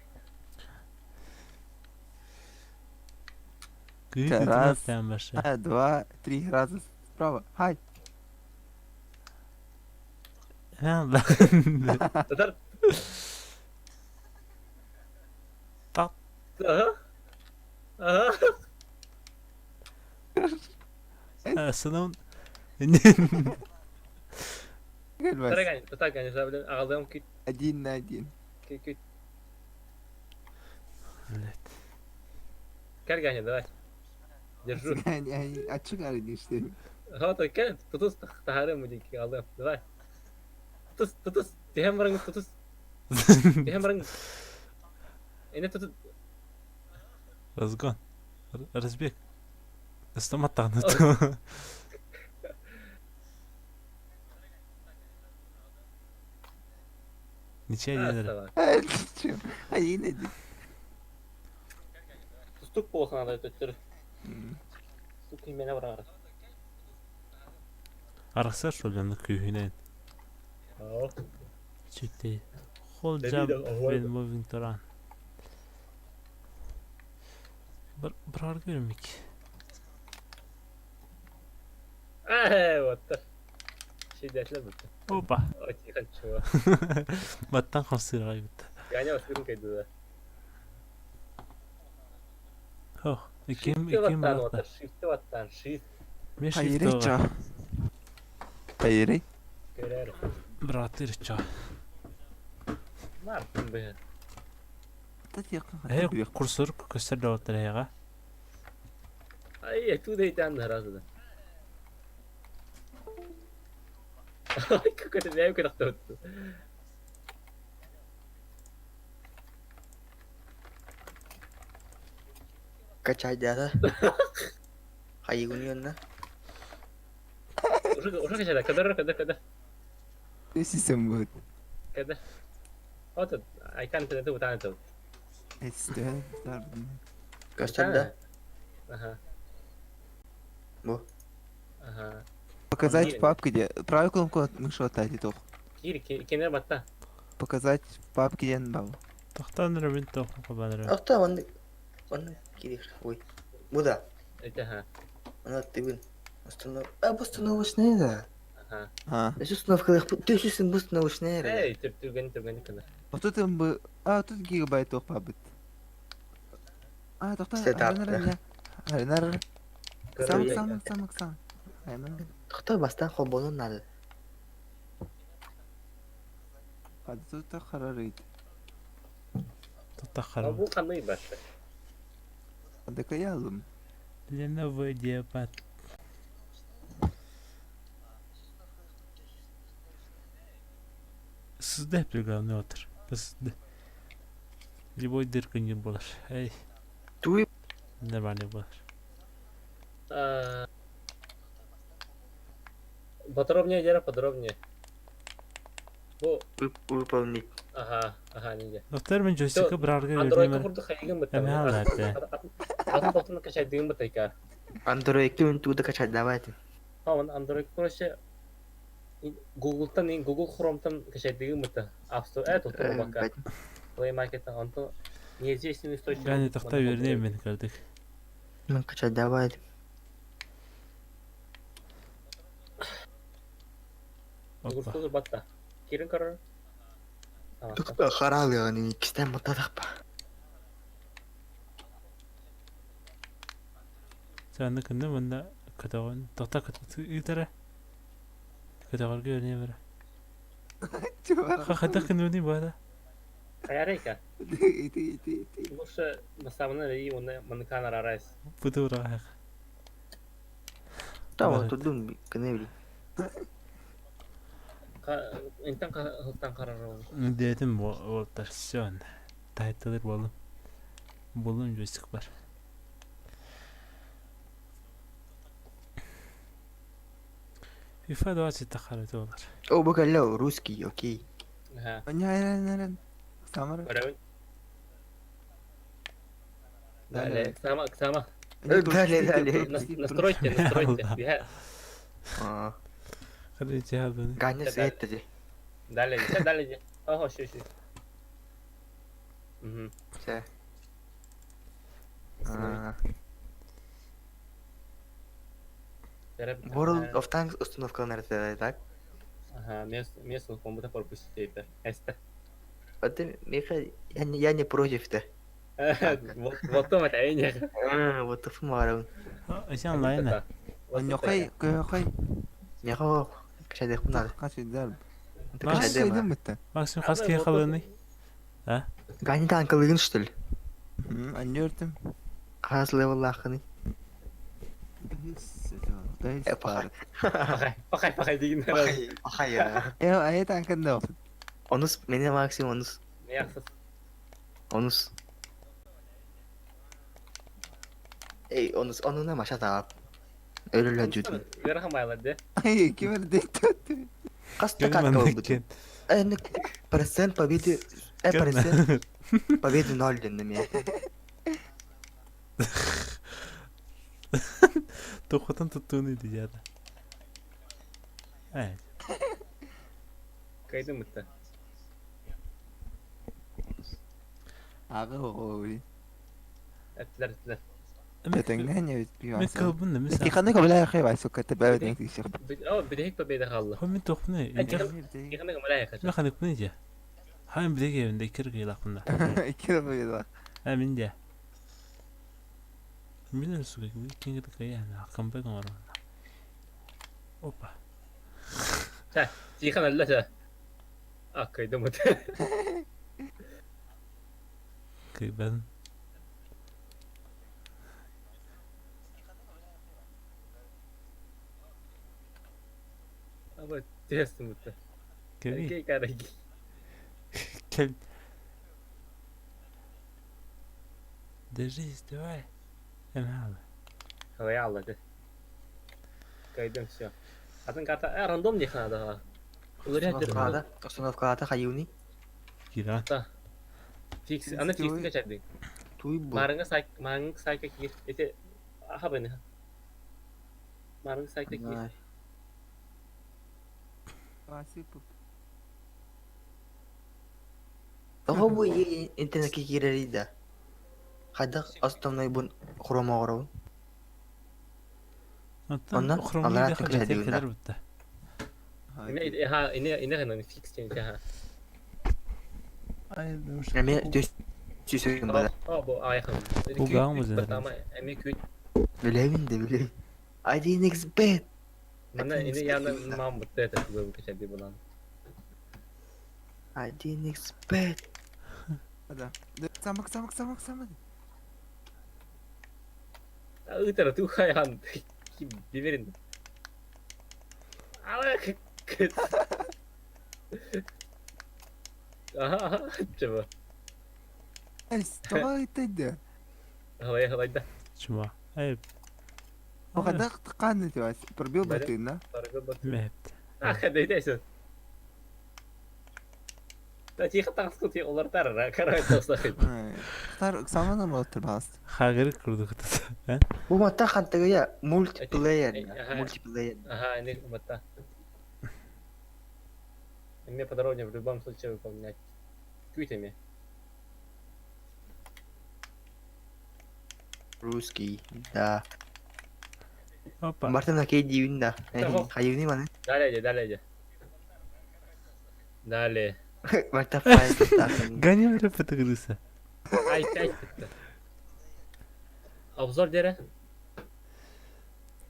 Kıyı Раз, tutmaktan başa. 2, 3, раза справа. Хай. Ne Allah. Tatar. Tak. Aha. Aha. Sınavın. Gel Tara bas. ganyan. Tatar ganyan. Sabi lang ağaldığım ki 1-1. ki Evet. kar ganyan давай. Держу. Yani açık arayın işte. Ha to kan tutus taharım mı ki aldım. Давай. Tutus. Dihem barang tutus. Dihem barang. Ini tutut. Razgon. Razbek. İstamat tanıt. Niçe yenir? Tamam. Ay yine de. Tustuk bolsun ada tötür. Tustuk kimene var. Arasar şolyanlı köyüne. Oh. Ciddi. Hold Dedi job de, oh, when moving to run. Bırak görmek. Вот так. Şiddetli bu. Opa. Очень хочу. Battan kapsır kaybet. Yani o sıkıntı kaydı da. Oh. İkim Shift'e battan balıklar. otur. Shift'e battan. Shift. Bir Hayır shift hiç var. o. Hayır. Görer. Bıraktır çağ. Ne yaptın be? Tat yakın. Hey kursor köster dağıtır heyga. Ay tu da iten herhalde. Ay kakata ne yapıyor da tuttu. Kacay dara. Hayun yun na. Uşak geçer. Kadar. Ne sistem bu? Kadar. Otur. Ay kan tane tu tane tu. İşte. Göster de. Aha. Bu. Aha. Показать Блин. в папке, где... Правую кнопку мыши отдать, тох. Kiri kenara batta. Показать в папке, где бал. Taxtanır bin topu kabanır. Akta onu kiri. Uy. Bu da. İşte ha. Ona tibin. Bu установочная да. Aha. А. Эти установка, ты сейчас bu установочная да. Hey, türgeni kadar. Вот тут им бы... А, тут гигабайт тох пабыт. А, тохта... Сетап, Аринар... Сам. Тоқта бастан хоболун ал. Hadi тут da kararıydı. Taxarım. Bu kanıyı başla. Hadi kayalım. Lenovo Diapad. Sizde hep programı otur. Sizde. Любой дырка не болар. Эй, Туй нормально болар. Подробнее. Bu выполнить. aha ninja. Доктор мен joystick'ı bırarga Android'u verdim. kurdu haygan mı? Hem halde. Adın doktoruna kaçay düğün mü tekrar? Android'ki untuk kacay давайте. Tamam Android kuruşu Google'dan Google Chrome'dan kaçay düğün mü te? App Store doktor bakar. Play Market'ten anto неизвестный источник. Yani taxta verdim ben gördük. Ну качай давайте. Google Hoppa. Store batta. Kirin karar. Tamam. Тоқта харал яғни ikisinden мутадақ па. Sen de kındı bunda katavan. Taxta itara. Katavarga verdim bera. Hada kındı bu arada. Ayarayka. İti. Лучше наставно и он манкана рарайс. Bu da uğrağı. Tamam tudun kene bili. Intan huttan karar oldu. Dedim bu ortasyon. Taytılır oğlum. Buldum joystick var. FIFA 24 harita olur. О, бакалео, русский, окей. Ага. Нерен. Самара. Görevin. Далее. Далее. Сама. Далее. Настройте. Я. А, Hadi cevabını. Ганя свет тади. Далее. Ага, şu. Угу. Все. World of Tanks установкалары, так? Ага, место комнаты пропустите это. Это. А ты, Миха, я не против-то. Вот там это не. Вот ты фмарон. Sen online ne? Нёхай, кёхай. Миха, кшайдах bunlar. Kaç eder? Ты Kaç кшайдах şeyden mı? bitti? Maksimum kaç kere kalıyorsun? Ганя танкалыгын, что ли? Hı, anlıyorum. Аз левел лаханы. Пахай. Пахай деген. Пахай ya. Ya ayet ankan da. Onus, benim maksimum onus. Ne yaksız? Onus. Ey, onus, onuna maşa da. Ölürler cüdün. Верхамайлар де. Ay kim öyle dedi? Kaç katka oldu? Ne процент победы... процент победы 0 dedim ya. Tokadan tuttuğunu diyeceğim. Evet. Kaydı mıttı? Abi o. Ettiler. Betengen ya bir Ne kabın ne mesela? Ki kanka bela akhay bay sokak tabi denk şey. بدهيك ببيدك الله. Hem tokunu. يخليك ملايك. Ne kadar bunu diyeceğim. Hem bir de evinde kirgi lafında. İki de böyle var. Hem de. Bilir su gibi kingi de kaya yani akım pek var. Hoppa. يخليك الله. Kaydı mıttı? Ben Ama test mıttı? Kevin. Erkek arayı. Kevin. Deriz de var. Hem hala. Havaya aldı. Kaydım şu. Adın kata random diye kana daha. Установка хаюни. Giran. Fix. Ana fix kaçırdık. Туй bu. Maranga sayka gir. Ete aha beni. Maranga sayka gir. Asip. Ого bu интернетке кирери да. Хада основной бун хрома орау. Hatta Ondan kromu Allah'a da tekrar kadar ediyorum tekrar da. bitti. İne kana fix change ha. Ay demiş. Ами түйсөйүн бара. Bu ayakım. Bu gang mı zaten? Ama emek küt. Билебин де билебин. I bet. Mana ini yana mam bitti de bu kaçırdı bulan. I bet. Hadi. Samak. Itara tu kayan. Biberin. Ala kıt. Aha coba. Ay, tamam itti. Havaya da. Cuma. Ay O kadar tıkandı diyor. Pробил batıyla. Sarıgı bak. meht. Kadaydı esin. Da çiğ takas kutuyu olur tarara. Karay tosakın. Tar samana mı otur bas? Hagırı kurduk kıtası. Bu matta хантага ya multiplayer. Ага. Multiplayer. Ага, ini бата. Мне подробнее в любом случае выполнять. Квитами. Русский. Да. Hoppa. Мартин окей дивин да. Tamam. Хаюни мана. Далее. Далее. Марта файл. Ganyan bir fıtı kırısı. Ай, bitti. Обзор дере.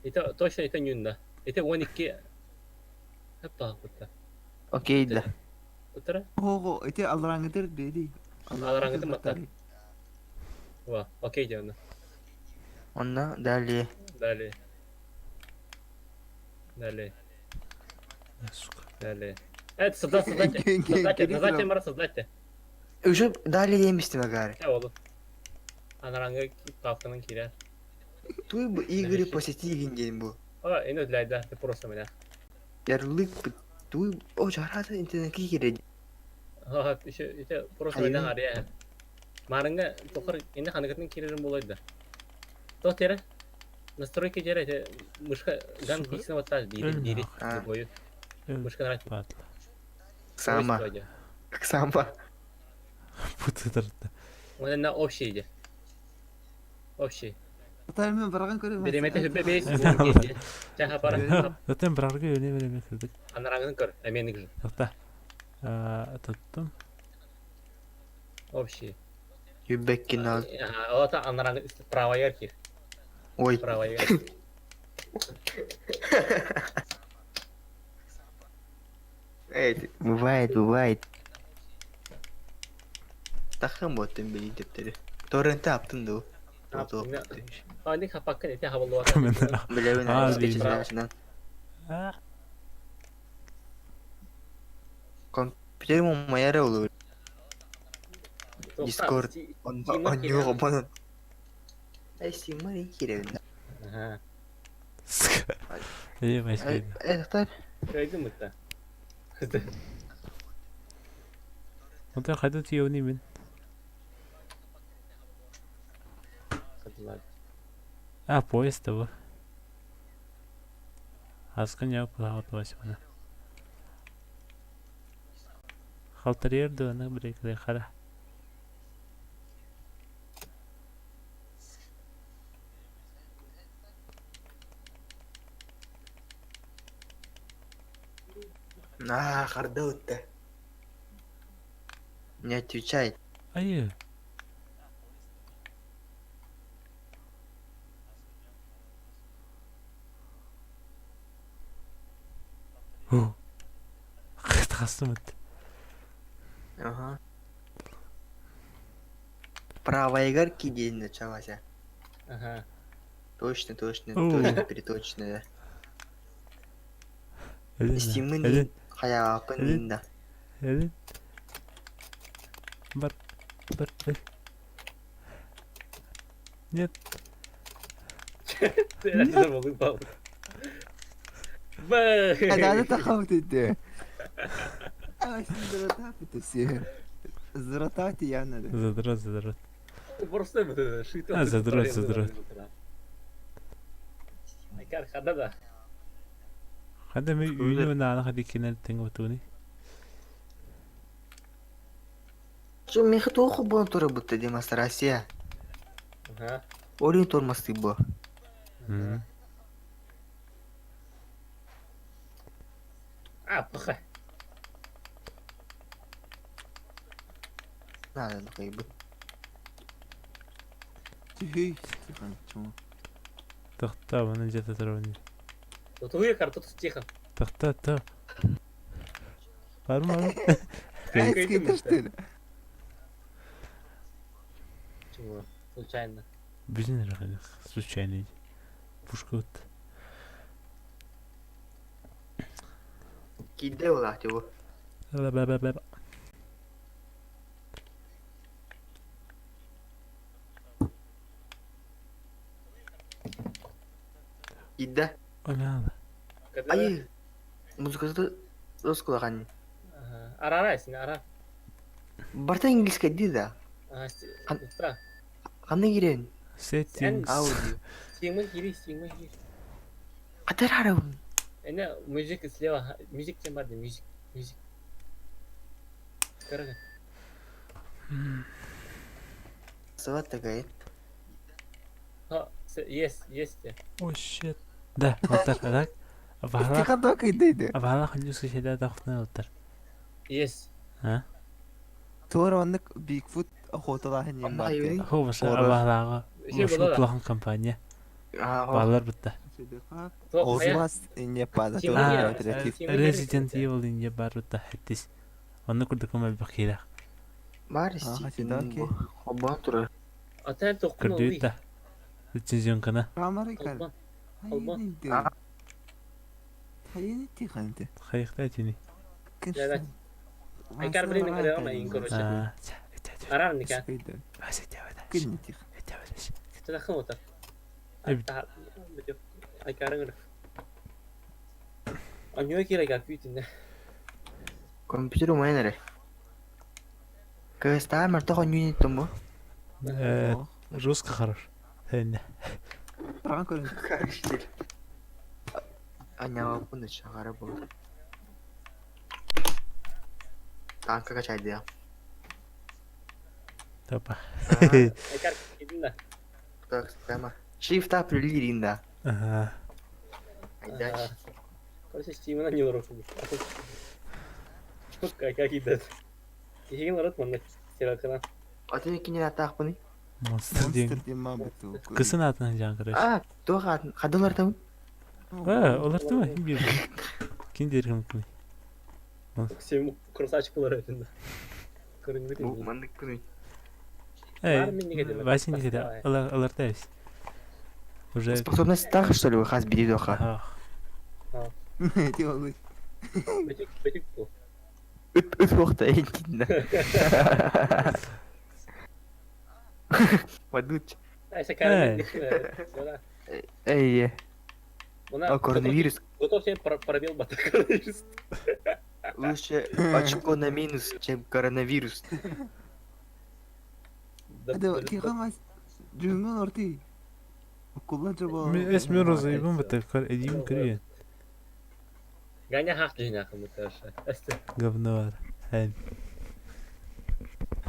Это точно это нюнда. Это 12. Hep daha bitti. Окей да. Utara. O itu Allah'ın getir dedi. Allah'ın getir mata. Va, okey diyor. Ondan далее. Далее. Сука. Далее. Это создайте, Мара, создайте. Уже далее yemiştim agari. Ne oldu? Анараңга капканын кирер. Туй бу игры посетигин ден бу. О, эне өдлайда, ты просто менә. Ярлык туй о жарады интернетке кирет. Ха, ите просто менә ария. Марынга тохыр эне ханагатын кирерин болойда. То тере. Настройки тере мышка ган фиксна вот так дири бою. Мышка нравится. Ладно. Сама. Как сама. Путырды. Он на общий иде. Общий. Ата мен барган көрөм. Беремете хөббе бейс. Чаха пара. Zaten bırakırken öyle böyle kırdık. Анараңын көр, эменик же. Hatta tuttum. Общий. Юбеккин ал. Вот анараңы правая кир. Ой. Правая. Эй, бывает. Такам боттым били дептери. Торрентте аптым да. А не хапакка эте хабалуу ата. Билебин А, скетчинен. Компьютерим майара болу. Discord. Он yok bana. Ay simari kirevin. Ага. İyi başlaydı. Tahtar. Köydü mü ta? Hatta kaydı tiyoni min. Поезд bu. Askın yok bu hava başına. Haltariyer de ona bırakıyor kara. Харда өтті. Не отвечает. Ayı. Кастым өтті. Ага. Правая дейін началася. Ага. Точно, переточно. Элин. Хаяпын дейін. Элин. Бар. Нет. Nerede bulduk balık? Bak. Hadi takavut etti. Ama şimdi zıratap etti. Zıratap yani. Задрот. Просто это шито. Задрот. Айкар хада да. Hadi mi üyüne nana hadi kinel tengo tuni. Что меха толку было то работа демонстрация. Ага. Орин тормозты был. А, пахай. Надо нахуй. Тихий. Чому? Тахта bana jata taroni. Тут уехал, тут тихо. Тахта. Var mı abi? Скидер что ли? Чего? Случайно. Bizim de rakı случайно. Пушка от. Кидай улах его. Бла. Ида. Оля. Ай. Музыкасы дос кулаган. Ара, син ара. Барта инглиска дида. Уста. Кандай кирен? Settings. Аудио. Симон кири. Катар арабын. Эне музык слева. Музык тем бар, музык. Карага. Сават такая. Есть. Oh shit. Да, отар так. Тихо только иди. Абала ханжус şeyler tahtına отар. Есть. Ha? Sonra onluk Bigfoot hotalar hani Ama hayır. Ho basa Doğru. abalaga. Şey Şu bulalar. kulağın kampanya. Aa, Bağlar bitti. Ozmaz ne pada. Resident Evil ince bar bitti. Hattis. Onu kurduk ama bir bakıyla. Марис. Хасидаки. Обан тура. Ата тоққын Kırdı олый. bitti. Лицензион kana. Американ. Албан. Hayır тихо انت. Kayıkta tini. Айкар блин, когда он инкороче. Арар никак. Кидни тихо. Kita kan otak. Evet. Betul. Ay karang ada. Anyo kira gak pitin ne. Компьютер у меня нere. Кыста марта хонюни тому. Жестко хорош. Хэнэ. Праган көрін. Карыштыр. Аня bunu çağırı bu. Tanka kaçaydı ya. Тапа. Ay kar gidin de. Так, tamam. Shift up лиринда. Ага. Aydaş. Короче, Steam'den yiyor okulu. Çok kaka gider. İşin var atman ne? Sevakan. Atın ikinci atak bunu. Monster diye. Monster diye muhabbeti o. Kısın atın can kardeş. Aa, doğru kadın. Kadınlar tamam. Olur değil mi? Bir. Kim der kim kim? Sevim kursa açık olur efendim. Kırın bir Bu mandık bunu. Эй, Армия не хотела. Вася не хотел. Алартаюсь. Уже... Способность так, что ли, вы хас бери доха? Ах. Diyor oğlum. Betik bu. Üp okta eğitimde. Vadut. Ay sekarang Эй. Ona. Ey, Ona. o коронавирус. Готов себе пробил батак коронавирус. Лучше очко на минус, чем коронавирус. Hadi bakayım ama cümle ortaya. Okulda acaba... اسمي رزق يبون بتذكر اديم كريم. Ganya hak dünya kamu tersa. Este. Говно. Хэн.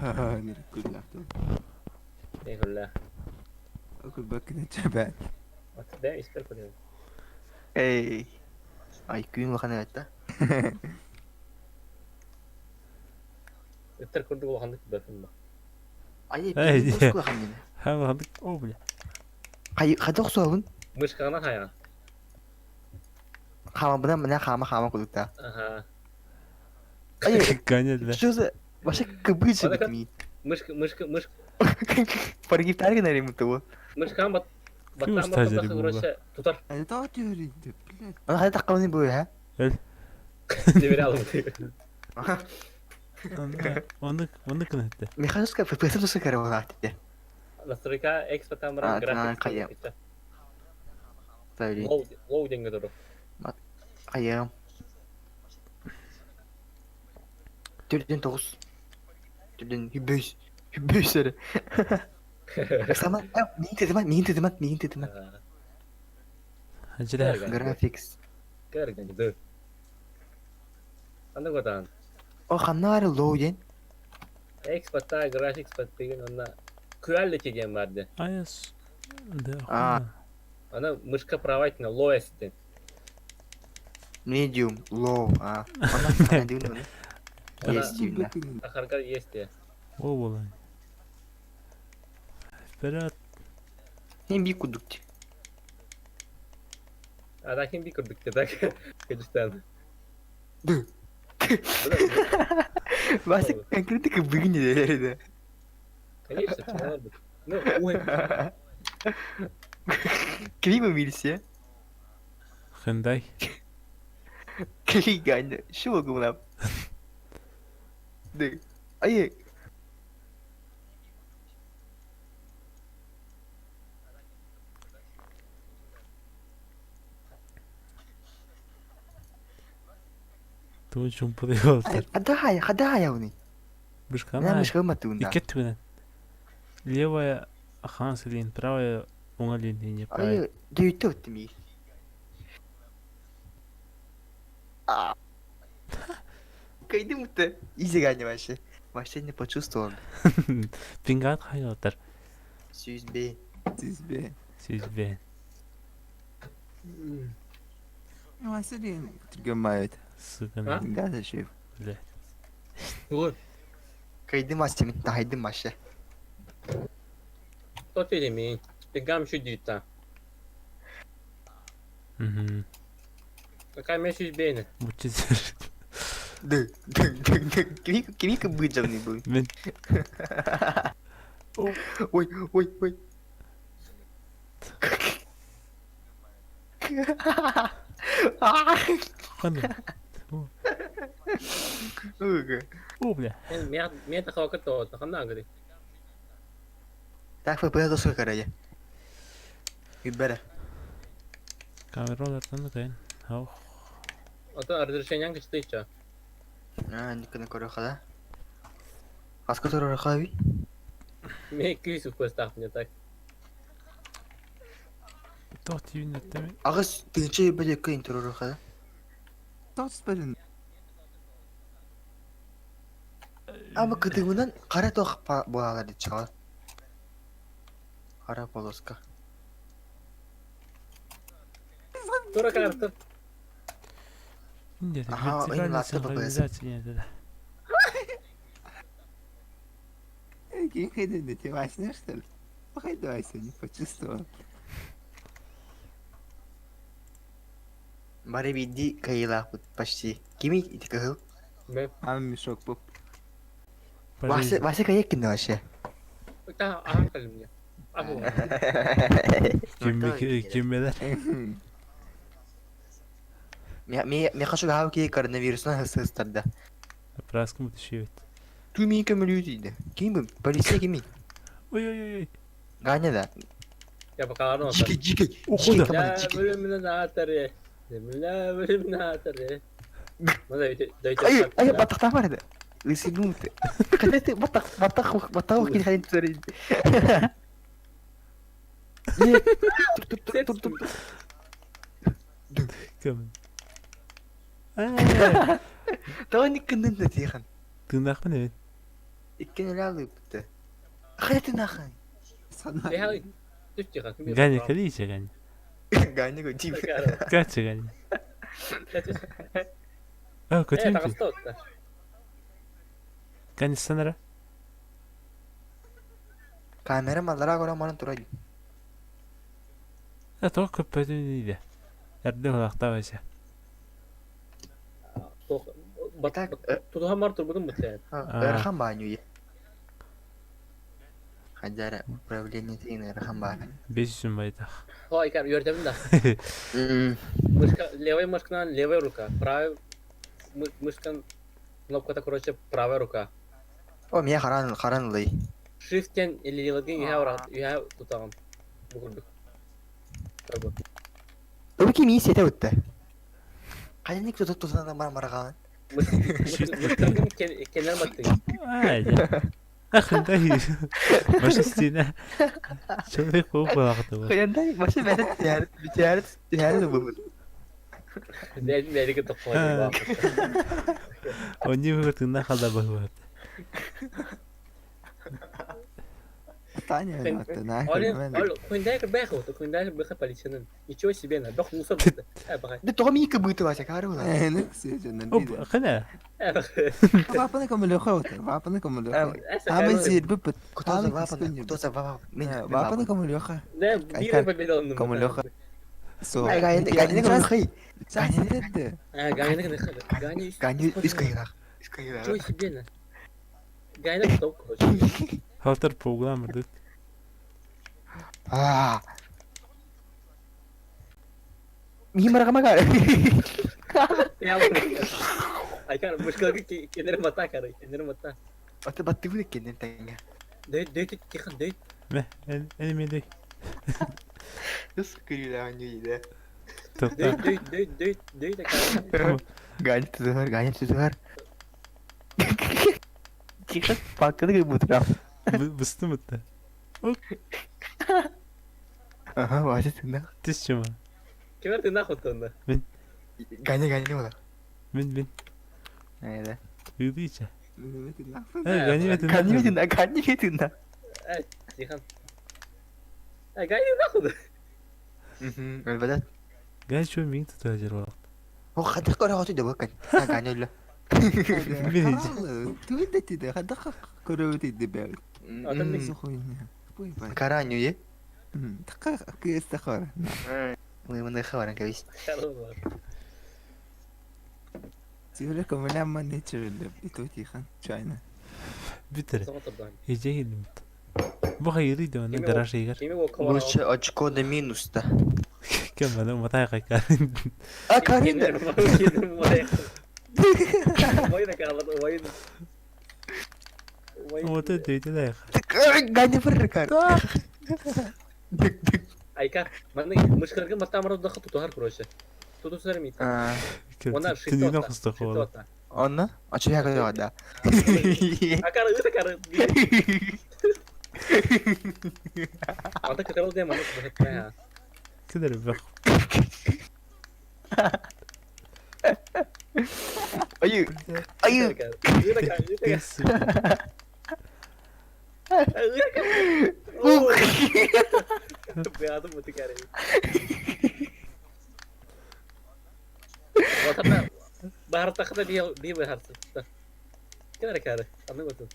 Ha nere kullar tamam. Eyvallah. Okul bakın çaban. At da ister koyalım. Ey. Ay kuyun bakan evet da. Ister kurduk olandık bakın bak. Ay, Ey, bir boş koyalım yine. هم هذيك او بلا. Kadık soğun. Mışkana haya. Kama buna kama kudukta. Aha. Ay, Конечно, да. что за... Ваша кабыча Она как- битми. Мышка. Паргифтар гына ремонт того. Мышкан bat. Kim Battan stajyeri battan bu burası tutar. Hadi daha diyor indi. Bilet. Ona hadi takılın bu ha. Devre alın. Onu kınıttı. Mеханическая фпс то сакара вахте. Настройка экспорт амран график. кая. Тайли. Loading дуру. Ayağım. 4'den 9. 4'den 5. 5 sere. Sama minta teman. Hacılar. Graphics. Gerçekten dur. Anda kodan. O kanlar loading. Export'ta graphics patlayın onda quality game vardı. Ayas. А. Она мышка правительная lowest. Medium, low. Ona ne diyor ne? Есть именно. Bakın. Ахарга есть ya. O olan. Berat. Hem bir kuduk. Ada kim bir kurduk da Kırgızistan. Başka konkret kıbıgın nelerdi? Конечно, чего бы. Ну, ой. Клима милися. Hyundai. Клигань. Şu bakım lan. De. Ay. Tu jumpa de volta. Ada ya bunu. Миш Я kana. мышка матунда. Икет Левая аханс лин, правая уңа лин не правая. Ay, duytu mi? Кайдым-то. Изигань вообще. Вообще не почувствовал. Пингат хайотар. Süzbe. Siz be. Sizbe. Ama senin gömayet. Sıkın. Gel şey. Вот. Kaydım açtım. Dahaydım başa. Тот элемент. Пигам еще дита. Hı. Какая мяч бейна. Bu çizer. Dı. Kimi kıbıcam ne bu? Ben Oy. hadi. O bile. Мен такого то, хана говорит. Так FPS до сколько ради? Gübbere. Kamera olardan da kayın. Hau. Ata разрешение кычты ича. Никогда корю хада. Аска тору хави. Мен 200 көстақ мне так. Тоқ тивин өттеме. Агыс тынчы бәле кайын тору хада. Тос бәрін. Ama kıdığından kara toq boğalar dit çıkar. Kara poloska. Тура картып. İndiydi. Aha, oyun Vertikal attı babası. senkronizasyonu dedi. Какие ходили, ты важно, что ли? Пойду сегодня, почувствовал. Bari bildi kayıla почти. Kimi iti kahıl? Мен Мама мешок поп. Vahse kayak kinde vaşı. та ахан калым мне. Аху. Kim bilir? Me kaçı gahav ki koronavirüsüne hırsızlardı. Praskı mı düşüyor? Tu mi kömülüydü. Kim bu? Polisiye kimi? Oy oy oy. Ganya da. Я пока орно. Cike. Okudu. Я бөлümünden атары. Демиле бөлümünden атары. Мада дөйте. Ay bataktan vardı. Isinu mutu. Kadete batak wakil halin turin. Dur. Kim? Tahu ni kenen da diyan. Tırnak mı ne? İkken elalı bitti. Kadete nahan. Sana. Я Düş çıkan. Gani kali içe gani. Ganya go tip. Kaç gani. Aa kötü mü? Тагыста отта. Gani sanara. Kamera mallara göre manın turaydı. Ya toq köpödü neydi? Erdi olaqta başa. Tutuhan var turbudun mutlu. Erhan banyo ya. Hajar проблемnya ini Erhan banyo. 500 bayda. Ой, кар, yörtemin de. Мышка, левая мышка, левая рука. Правая мышка, кнопка-то, короче, правая рука. O miye karanlığı. Shift'ten или yılgın ya tutalım. Bu kurduk. Tabii. Tabii ki miyi sete öttü. Kayın ilk tutan da marakan. Mышканың kenara battı. Haydi. Akın dayı. Başı üstüne. Çok kovuk olaqtı bu. Kayın da başı beni tiyaret de bu. Neydi ki topladı. Onu bu tırnak kaldı bu. Таня, это нахер. Оля, хуйндайка бэхал, то хуйндайка бэха поличенын. Ничего себе, на дох мусор бутты. Бахай. De toh miyi kebıtı var çakarı ulan. Ну, все же, Hop, надо. kına. Папа кому легко, папа кому легко. А мы здесь быпыт. Kutuza vapa. Папа кому легко. Ne, bir победил он. Кому легко. Со. Ay gayet ne kadar kayı. Ганит. Гайна кыды. Гайна. Ganya üst kayılar. Ничего себе, на. Гайна топ, короче. Halter program mı? Aa. Miyi marakama kar. Ya bu. Ay kar, muşkalı kenara mata kar, kenara mata. Atı battı bu kendini tenge. Döy çıkın döy. Ne? Elime de. Nasıl kıyılar hangi Topla. Döy de kar. Ganya tutar. Çıkın farklı kebıtı kal. Bıstı mı da? Aha vahşet tında. Tiz çama. Kemer tırnak ottunda. Ganya ne ola? Bin. Evet. Yürü içe. Ганит. Ganya tında. Ay, çıkın. Ay gayna nakıdı. Elbette. Gel şu min tutacak o. O kadar kadar hatı da bakın. Ganya öyle. Ты видите, да, ходах, курю ты дебил. Adam ne? Хуйня. Karanyo ye. Такая, какая стахара. Bunu kavaran kavis. Karılar. Тюля камеляма не чули. И тут тихо. Чайна. Bitir. Sonra tabii. Gece geldim. Bu hayırıydı onun garaj şeyler. Kimi o kavana? Burası açık da minusta. Kemal o mataya kaykar. Aa karin de. Kendim var. Vay da kaldı, vay da. O da dedi de. Ganya fırır kar. Айкар, мен мышкырга матамыр да тутухар короче. Туту сөрмит. Ona шитта. Тыдыгын кыстык болду. Шитта. Онна? Ача яга да. Акар ыта кар. Анда катарыл дем аны бахтая. Кидер бак. Ayı. Ayı. Ыта кар. Кес. Beadım mı tıkarı? Vatandaş bahar takıda bir baharsın. Kenara kare. Anlamadım.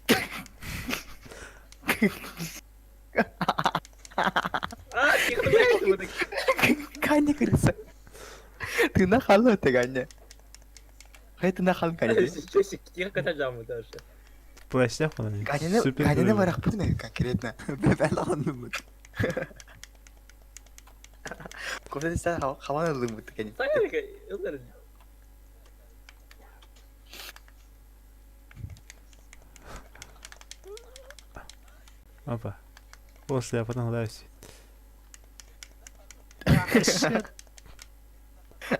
Aa, çıktı bırak. Kanya kırısı. Tına halı öte kanya. Hayır tına halı kanya. Çeşik, çıkı katacağım mı derse? Başla falan. Kanya ne var akpı ne kankiretna. Ben anlamadım. Kofta sen havan aldım bu kanya. Sayın ki, onlar Опа. После, а потом дальше.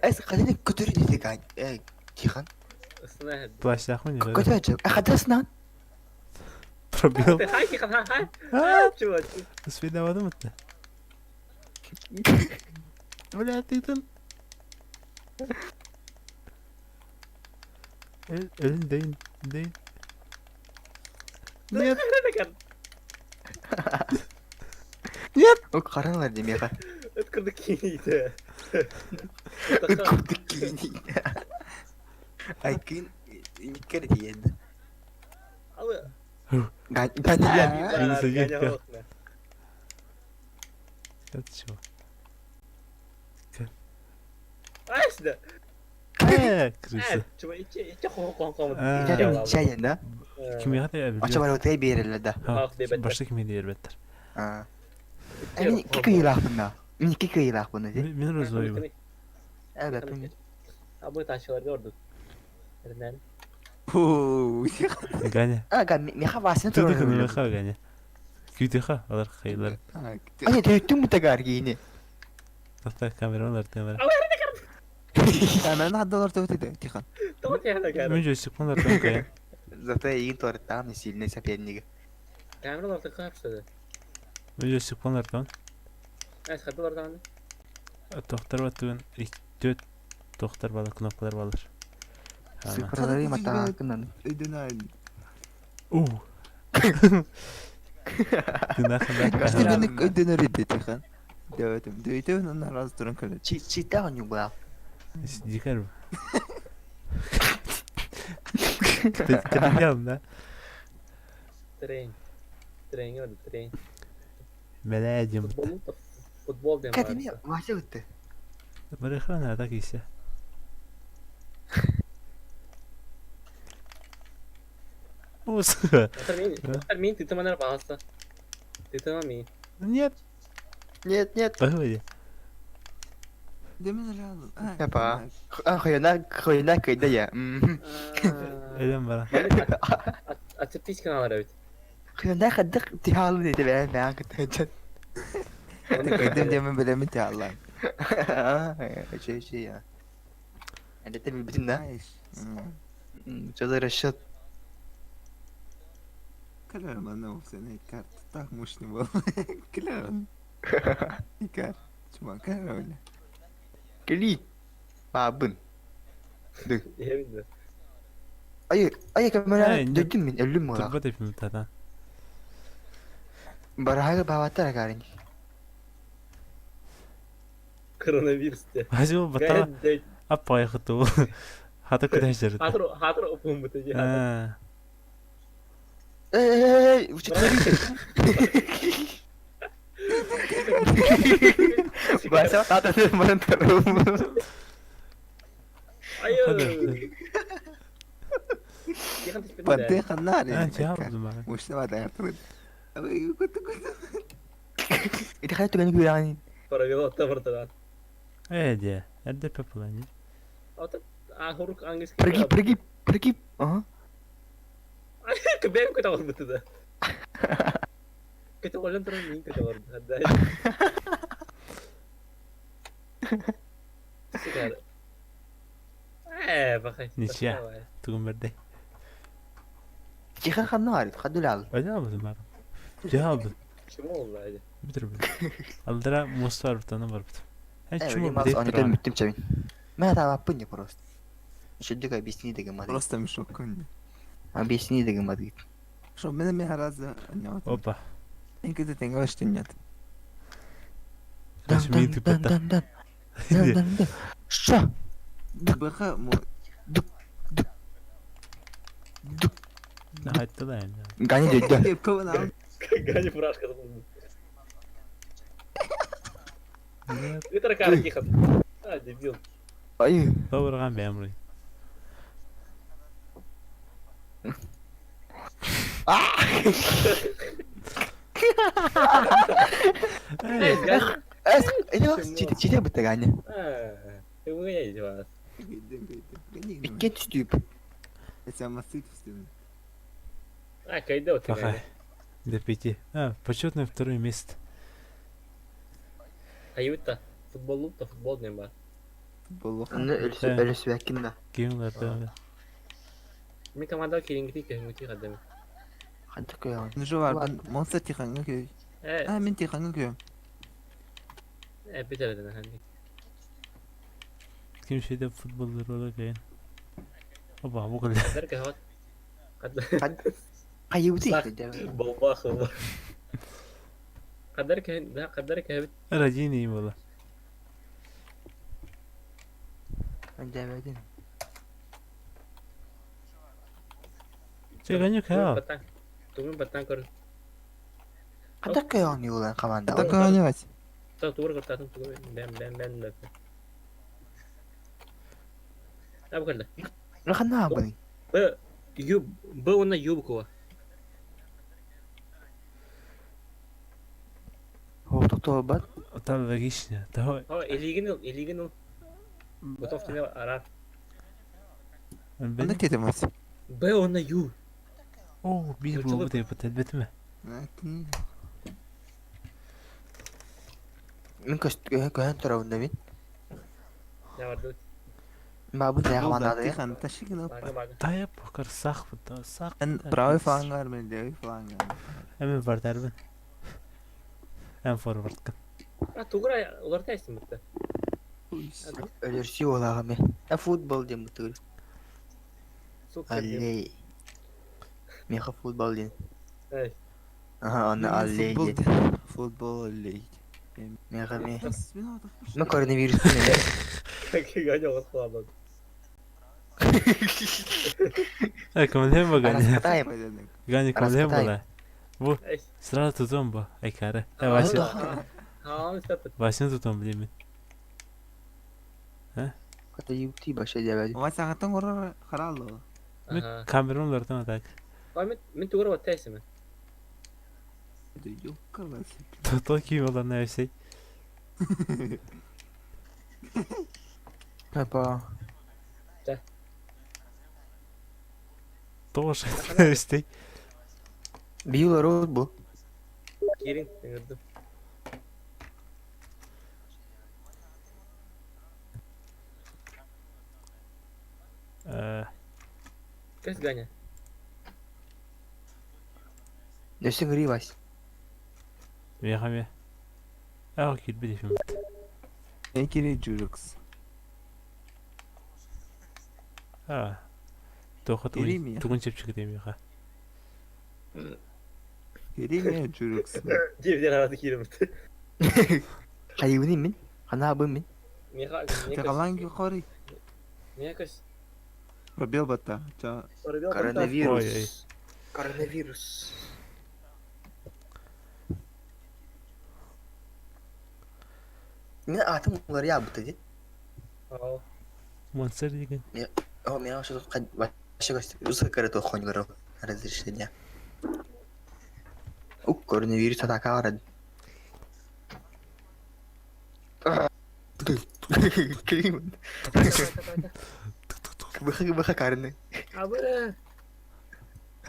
Ay kanya kötü dedi kanya. Cihan. ısına. Başla mı? Kötü acaba. Kadasından. Пробил. Hayki kan ha. Чувак. Свидаваdım mı? Бля, ты тут. Elin değil. Değil. Нет. O karanlar diyeyim ya. Ötkürdük iyiydi. Kurduk giyini. Ay kın. Nikar diyedi. Ama Kanya. Neyse, gel, gel. gel. Это чего? Aslında. Крыса. Cuma içi kon. İçeride şey yanda. Kim ya da ya? Açı var otaya bir yerlerde. Ha, Bak, bebekler. başka kim diyor better. Aa. Emin iki kıyılar bunda. Emin iki kıyılar bunda. Min rozvoyu bu. Evet. emin. Abi taşlar gördük. Nereden? Ooo. Gane. Aga mi havasını Tudu turuyorum. kını mekha gane. Kütüha alır khaylar. Ay tüyüttüm bu tegar giyini. Tahta kameralar kamera. Ben haddalar tövbe Tihan. Tamam ya da gel. Önce sıkmalar tankaya. Zaten iyi tuvalet tamam mı silne sepenliği. Kameralar tıkı hapsede. Önce sıkmalar tan. Neyse kapılar da Tohtar batın. İlk tohtar balık knoplar balır. Ana. Sıfırları mata hakkından. Ödün aynı. Tınakında. Ödün ödün ödün Tihan. Dövdüm onlar az durun kale. Çiğde oynuyor bu ya. Dikar mı? Kadın da. Tren gördü tren. Melacım. Futbol diye Kadın ya maçta gitti. Bırakın hadi kişi. Usta. Min titremeler bahasta. Titreme min. Нет. Нет. Погоди. Demin lazım. Yapma. Koyuna kıydı ya. Elim var. Açıp hiç kanallar evet. Koyuna kadık tihalı dedi ben merak ettim. Ödüm demin böyle mi Allah. Şey ya. Ada tabii bütün de. Çözü Reşat. Claro, mas não, você nem cara, tu tá com moço no bolo. Claro. E cara, cuma cara olha. Kili. Babın. Yeminle. Ayı kamera Ay, döktün mü? Ölüm mü? Turbat yapayım zaten. Barahaga bavatara garin. Koronavirüs de. Hadi o bata. Gayet de. Apa ya kutu. Hata kudajır. Hatır opum bitici. Ha. Bu çıktı. Bahasa kata teman terus. Ayo. Hadi. Jangan tipe Pantay ka na rin. Ha, cevap o zaman. Moço na madaya tuloy. Abay, kutu. Itu kaya tugan bilang Para gelo otta bertahan. Evet ya. Nerede pepelanı? Otta huruf Inggris. pergi. Aha. Kebayang kita orang betul dah. Kita orang terus ni kita orang. Ada. Sigara. Bakay. Nişya. Tugum berde. Cihan kanı var. Kadul al. Öyle almadım ben. Cevabı. Kim oldu hadi? Bitir bitir. Aldıra mus var bir tane var bir tane. Hem Evet, çumu mas bir onu de da bittim çabin. Ben daha yapın ya prost. Şöyle de объясни de gamadı. Просто мешок конь. Объясни de gamadı. Что, меня меня раз нет. Hoppa. En kötü tengo işte нет. Kaç bir tüpete. Dan. Şa. Бэха Ne hayatta da yani. Gani dedi. Кого нам? Gani furashka da buldu. Витер кара кихат. Дебил. Ayı. Doğrugan ben burayı. Gani. Ini bak cita betul gani. Itu ya jelas. İki tüstüp. Это массив стены. Kayda o Пока. До 5. Почетное второе место. Ayuta. Futbol ne var? Футбол. Onu öyle sürekli de. Game'larda. Mi kamada kirin gidi ke muti kadam. Hadi koyalım. Ну же var ben monster tixanga köy. Ha men tixanga köy. Bitir edin hani. Kim şeyde futbolları olarak yani. Hoppa bu kadar. Der ke hot. Ayı bu değil. Baba khaba. Kadar ke Rajiniyim valla. Ben demedim. Şey yok ya. Tumun batang kor. Hadi koyalım yolan kamanda. Это конец. Tur kortatın tur. Ben. Apa kala? Ne kadar ne yapayım? Bu ona yub ko. Toto bat. Otal ve gişne. Daha Illegal. Готов тебе арар. ben Onda ketemiz. Bu ona yub. Oo bir bu da yapıt elbette mi? Min koyan tarafında min. Ne vardı? Babun da kamanda da ya. Tixan taşıkın op. Baga. Daha yap bakar sak bu da sak. En pravi falan var men levi falan var. Hemen var derbin. En forward kan. Tugra ular testim bitti. Ölürsü olalım ya. Ya futbol diyeyim bu tür. Alley. Meka futbol diyeyim. Evet. Aha onu alley Futbol. diyeyim. Futbol league. Meka mi. Bas bin oldu. Ne koronavirüs ne? Ganya ot falan. Kaman hem bak Aras gani. katayım. Gani kaman hem Arasatay. bak. Bu sırada tutuyorum bu. Ay kare. Ya başını, Ha, istep. başını tutuyorum bileyim mi? Kata yukti başa demedim. Ama sakatan orar karallo. Mi kameronlardan atak. Min tugra ot testim. Yok kalas. Toto kim olan ne şey? Apa? Тоже ne şey? Bir yıl road bu. Kirin gördüm. Kes ganya. Nefsin gri baş. Ya kami. Ah kil bir film. En kiri jurex. Ha. Tokat Geri mi oyun. ya? Tukun çepçik diyeyim ya. Kiri mi jurex? Cevden arası kirim. Hayır bu min? Kana abın min? Takalan yukarı. Niye kaç? Пробел бата. Ça. Oy, oy. Koronavirüs. Koronavirüs. Ne atım bunları ya bu dedi. Aa. Monster diye. Oh меня что тут вообще узкая то хуйня говорю. Разрешение. У коронавирус атака var. Kelime. Baka karne. Abi.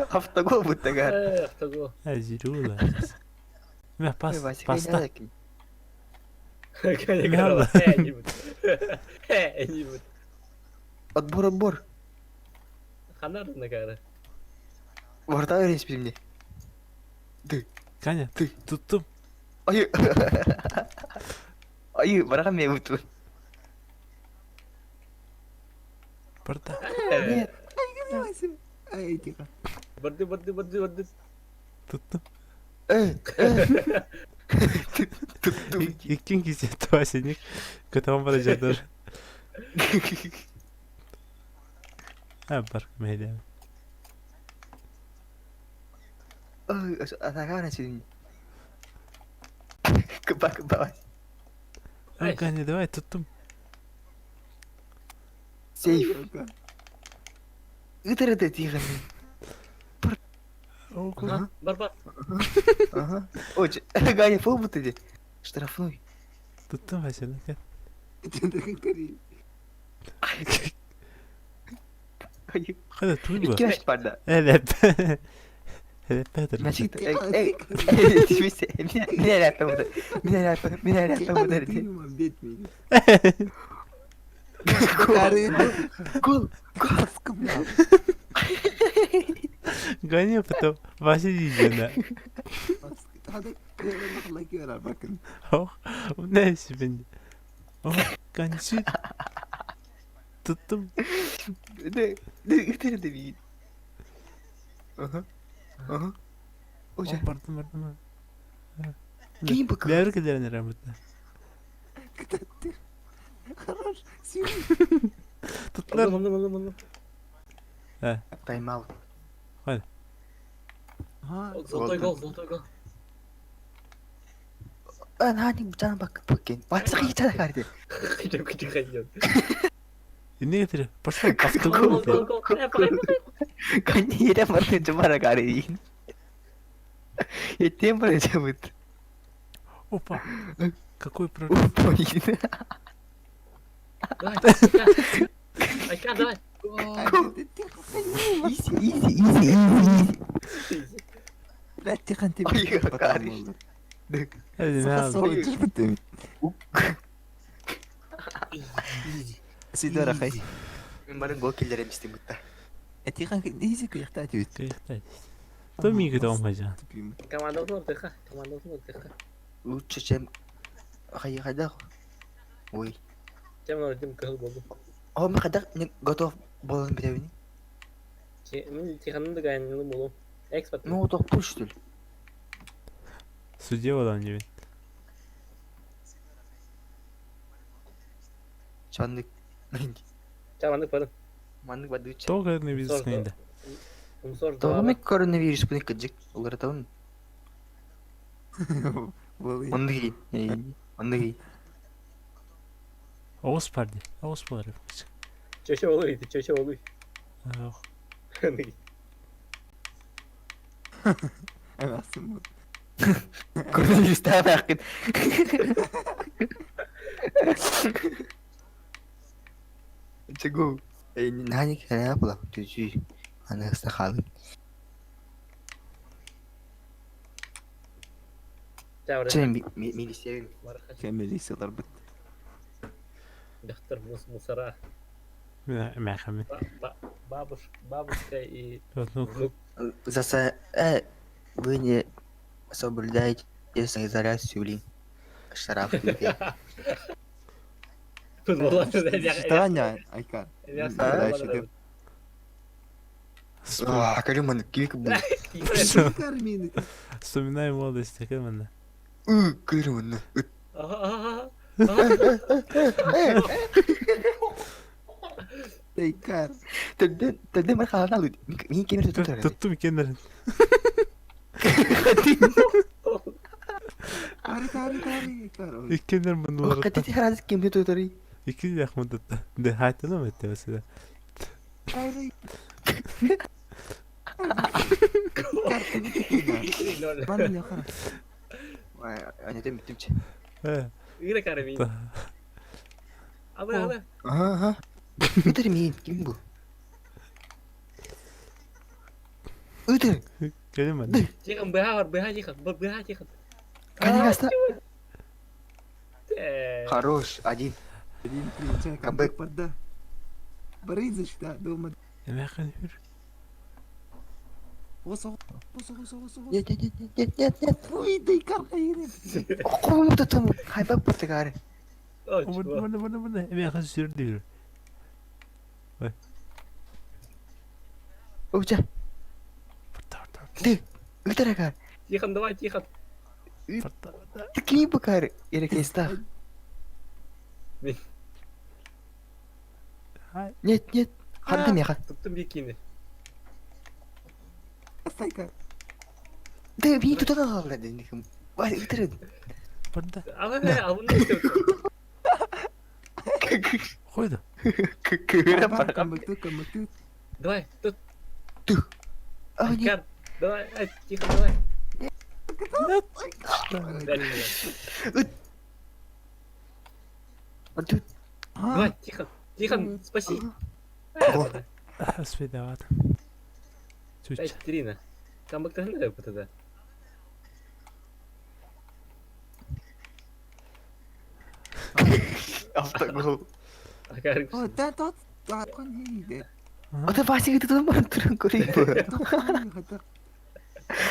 Hafta go bu tagar. Tago. Ha jiru la. Me pas pasta. Kayaknya Ne kenapa? oldu? Nyebut. Nyebut. Отбор. Kanar negara. Orta öğrenci bilimde. Kanya Tüh. tuttum. Ayı. Ayı bırakın beni bu. Burada. Evet. Ay Tikan. Berdi. Tuttum. Tuttum. İkin kişi tuvaşenik. Katamam bana cadar. Ha bak meydan. Ay atakan sini. Kebak. Ama Kanya devam et tuttum. Safe. Udah tiga. Oh, Aha, bar. Ага. Ой, Ганя, фу ты. Штрафной. tuttum başını. Gel. Ayı. Hadi tuğba. İki yaş barda. Evet. Evet bedir. Значит, Меня Гол. Kanya потом başı yiyeceksin ha. Hadi kıyamına girer bakın. Oh. Bu ne işi bence? Oh. Kanya süt. Tuttum. Это видит. Ага. Oh, Ой, pardon. Kim bu kız? Devrik ederim rahmetli. Karar. Siyum. Tutlar. Aldım. Тайм-аут. Ha. Zoltoy gol. Hani bıçağına bakın. Başka hiç tane kardı. Küçük kayıyor. Ne getiriyor? Başka hafta Gol. gol. Kandidat mana cemara kali ini. Itu mana cabut. Опа. Какой прорыв. Poin. Aykan давай. Easy. La Tikan tipi. Ay, kardeş. Hadi ne Saka aldın? soğuk çıkmadı. Sidora kay. Kemarin gol killer demiştim mutta. Tikan easy kıyakta atıyor. Kıyıktayız. Tam iyi gidiyor hocam. Tipim. Команда отдыха. Лучше, чем когда. Ой. Чем öğrettim kıl buldum. Oh, когда не готов был на битве. Мен Тихан'ın da gayenini buldum. Expert. Ну, вот пуш, что ли? Судья olan gibi. Çandık. Çamandık pardon. Mandık badu için. Толкай на визисканде. Умсор Doğru koronavirüs bunu kıcık. Olur tamam. Vallahi. Onu giy. Oğuz pardi. Oğuz pardi. Çöşe oğluydu. Çöşe oğluy. Oh. Evet aslında. Koronavirüs daha yakın. Чего? Nani kenapa? Tujuh. Anak SAHALЫИ. Çavre. Sen milisya. Kemeli hisseler bit. Дохтар мусора. ما خمن. Бабушка и Ну, внук. Вы не соблюдаете самоизоляцию, блин. Штраф. Futbollar. Штан ya Aykan. Futbollar. Калюман, кик был. вспоминаю молодость, как именно. Калюман. Aykan. Тогда мы халал. Мин кемер tuttu. Tuttum kendilerini. Tarih Aykan. İlk kendilerini Oh, bunları. kati herhalde kemir tuttu. İki yakma tuttu. De hayatını mı etti mesela? Tarih. Bana ne kadar? Vay, anladım bittim. He. Yine karı Ta- Abi. Aha. Öder miyim? Kim bu? Öder. Gelin ben. Çıkın BH var. BH çıkın. BH çıkın. Kani hasta. Хорош, один. Один приезжай, Камбэк. камбэк подда. Борисович, да, дома. Эмяхан юр. Осо. Нет, нет, нет, нет, нет, нет. Ой, дай кархайры. Кому то там хайбак потагар. О, Бана чего? бана. Эмяхан сүрдүр. Ужа. Ты, утарагар. Тихон, давай, Тихон. Ты кини бакар. Ирекеста. Хай. Нет, нет. Хардым яха. Туттум бикини. Сайка. Да, би туда қалды дедім. Бай, утар. Банда. Албаны істеп. Қойды. Кыра бар. Камбэк. Давай, тут. А, нет. Кар. Давай, Тихон, давай. А тут. Давай, Тихон, спаси. Спидават. Чуть. Трина. Камбэктен да опытыда. Автогол. Акар. О, да, тот. Да, конейде. Ата басиге тутан бар туран көрейб. Хата.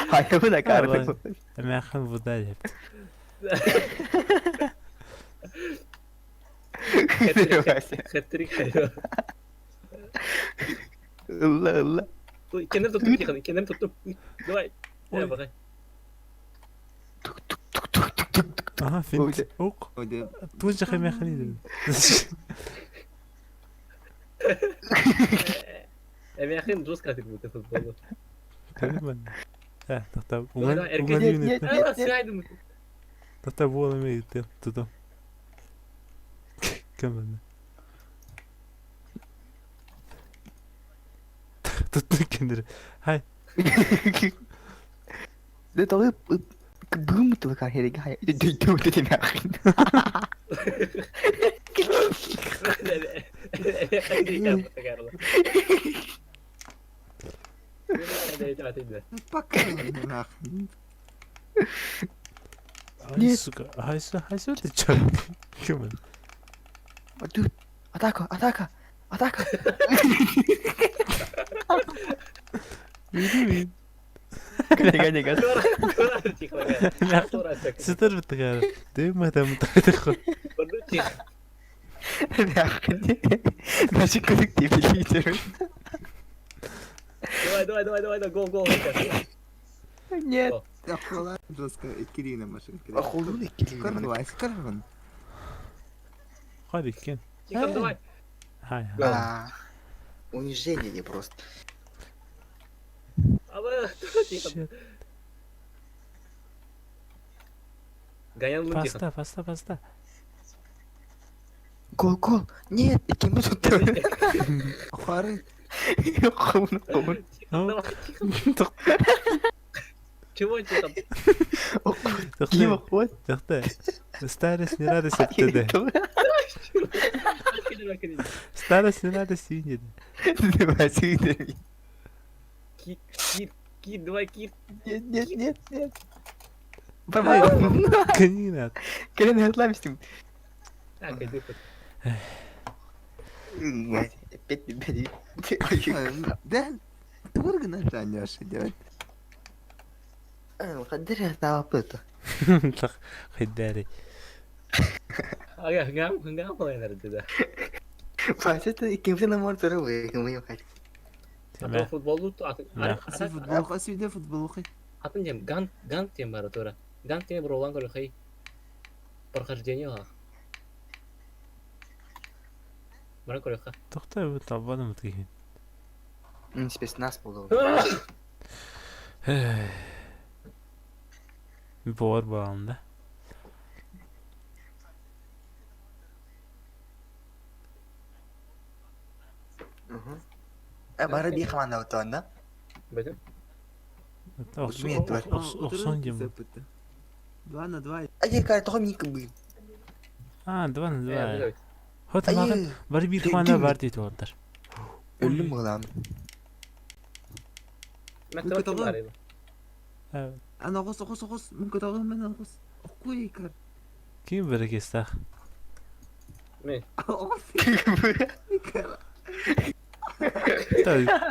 Хайбына карды. Эмяхан будай деп. Хэтрик хайва. Ла. Ой, кенем туттум, Тихон, кенем туттум. Давай. Ой. Багай. Ага, финт. Оқ. Оде. Туз жаха эмяхан иди. Эмяхин жестко атып өтө футболду. Көрмөн. Тахта. Давай, Уган эркек. Нет, нет. Сыйдым. Тахта бол эме деп тутам. Кем Тутту кендер. Хай. Да тогы бүгүн муту кар хереге хай. Дөйдө өтө мякын. Пока. Ай сука. Хайсу ты чё? Кем Тут. Атака. Иди. Гане. Сытыр битгар. Дэма там тайдах. Мякын. Наши коллективы лидеры. Давай, гол. Нет. Ахула. Жестко. Кирина машинка. Ахулу Карван. Хadi кен. Тихон, давай. Хай. Унижение не просто. Тихон. Shit. Ганян Тихон. Паста. Гол. Нет, кем тут? Ахары. Ховун. Давай, Тихон. Чего Тихон? Ким ход? Тахта. Старость не радость от ТД. Старость не радость синет. Кит, давай, кит. Нет. Канина. Кирин отламистим. Так, иди хоть. Опять. Да. Ты выргана жанешь идет. Кадыр я это. Так, хайдари. Ага, гам ойнар dedi. Фасета кимсе намар туру кемей хат. Аты футболду Футбол хасиде футбол хай. атын жем ганг тем бар тура. Ганг тем бір олан көрі хай. Прохождение ха. Бара көрі ха. Тохта bu табаным тиген. Спецназ болду. Бор bağımda. Бара би команда отонда. Бәдем. Нет, давай. Оксон дем. 2 на 2. Ай, кар тохом ник бу. 2 на 2. Ай, Хота маған бір bir команда бар дейді олар. Өлүм кылам. Мәктәптә бар иде. Ана гос. Мөнгө тагы мен гос. Окуй кар. Kim bir kestaq. Nih. Tahu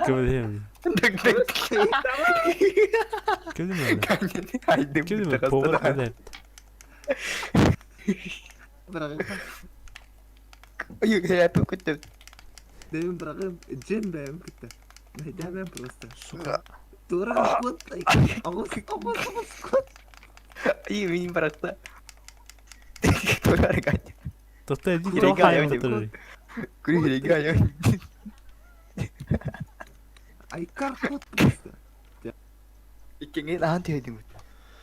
kemudian Deg deg. kemudian mana? Haydi Kemudian power ada. Bırakın. Ayo saya tuh kecil. Demin bırakın. Cem benim gitti. Neyden ben prosta. Suka. Doğru kuat. Ağız kuat. Ayo ini perasa. Keluar aja. Dokter di Kira kira kaya kaya aja, betul. Kuri higa ya. Aykar kuat prosta. İkinci lahan diyedim.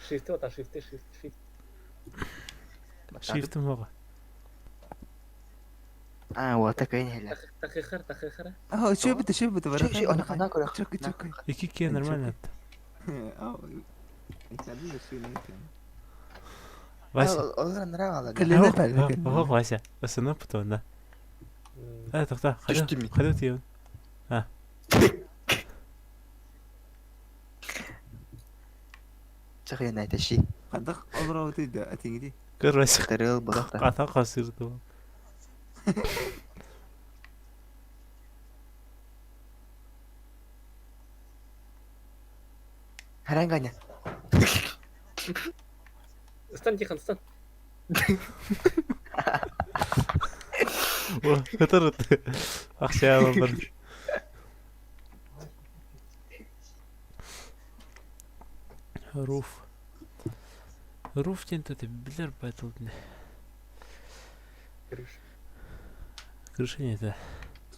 Shift bata shift. Shift mı? Wata kayaknya hela. Takıkır. Aa şöyle bitti bırakın. Şu anak koy. Çok. İki kere normal yaptı. Kendin de şöyle yapayım. Vasa. Orang nereye aldı? Kalender paylaşın. Bak Vasa. Vasa ne yaptı onda? Hadi doktor. Düştü mü? Hadi diyor. Cakaya naik tashi. Kandak olur o değil ating di. Kır Vasa. Teril bodoh ta. Kata kasır tuh. Haranganya. Stan cikan stan. Wah, keterut. Aksaya alınır. Roof. Roof тентати bilir batıldı. Крыша нет, да.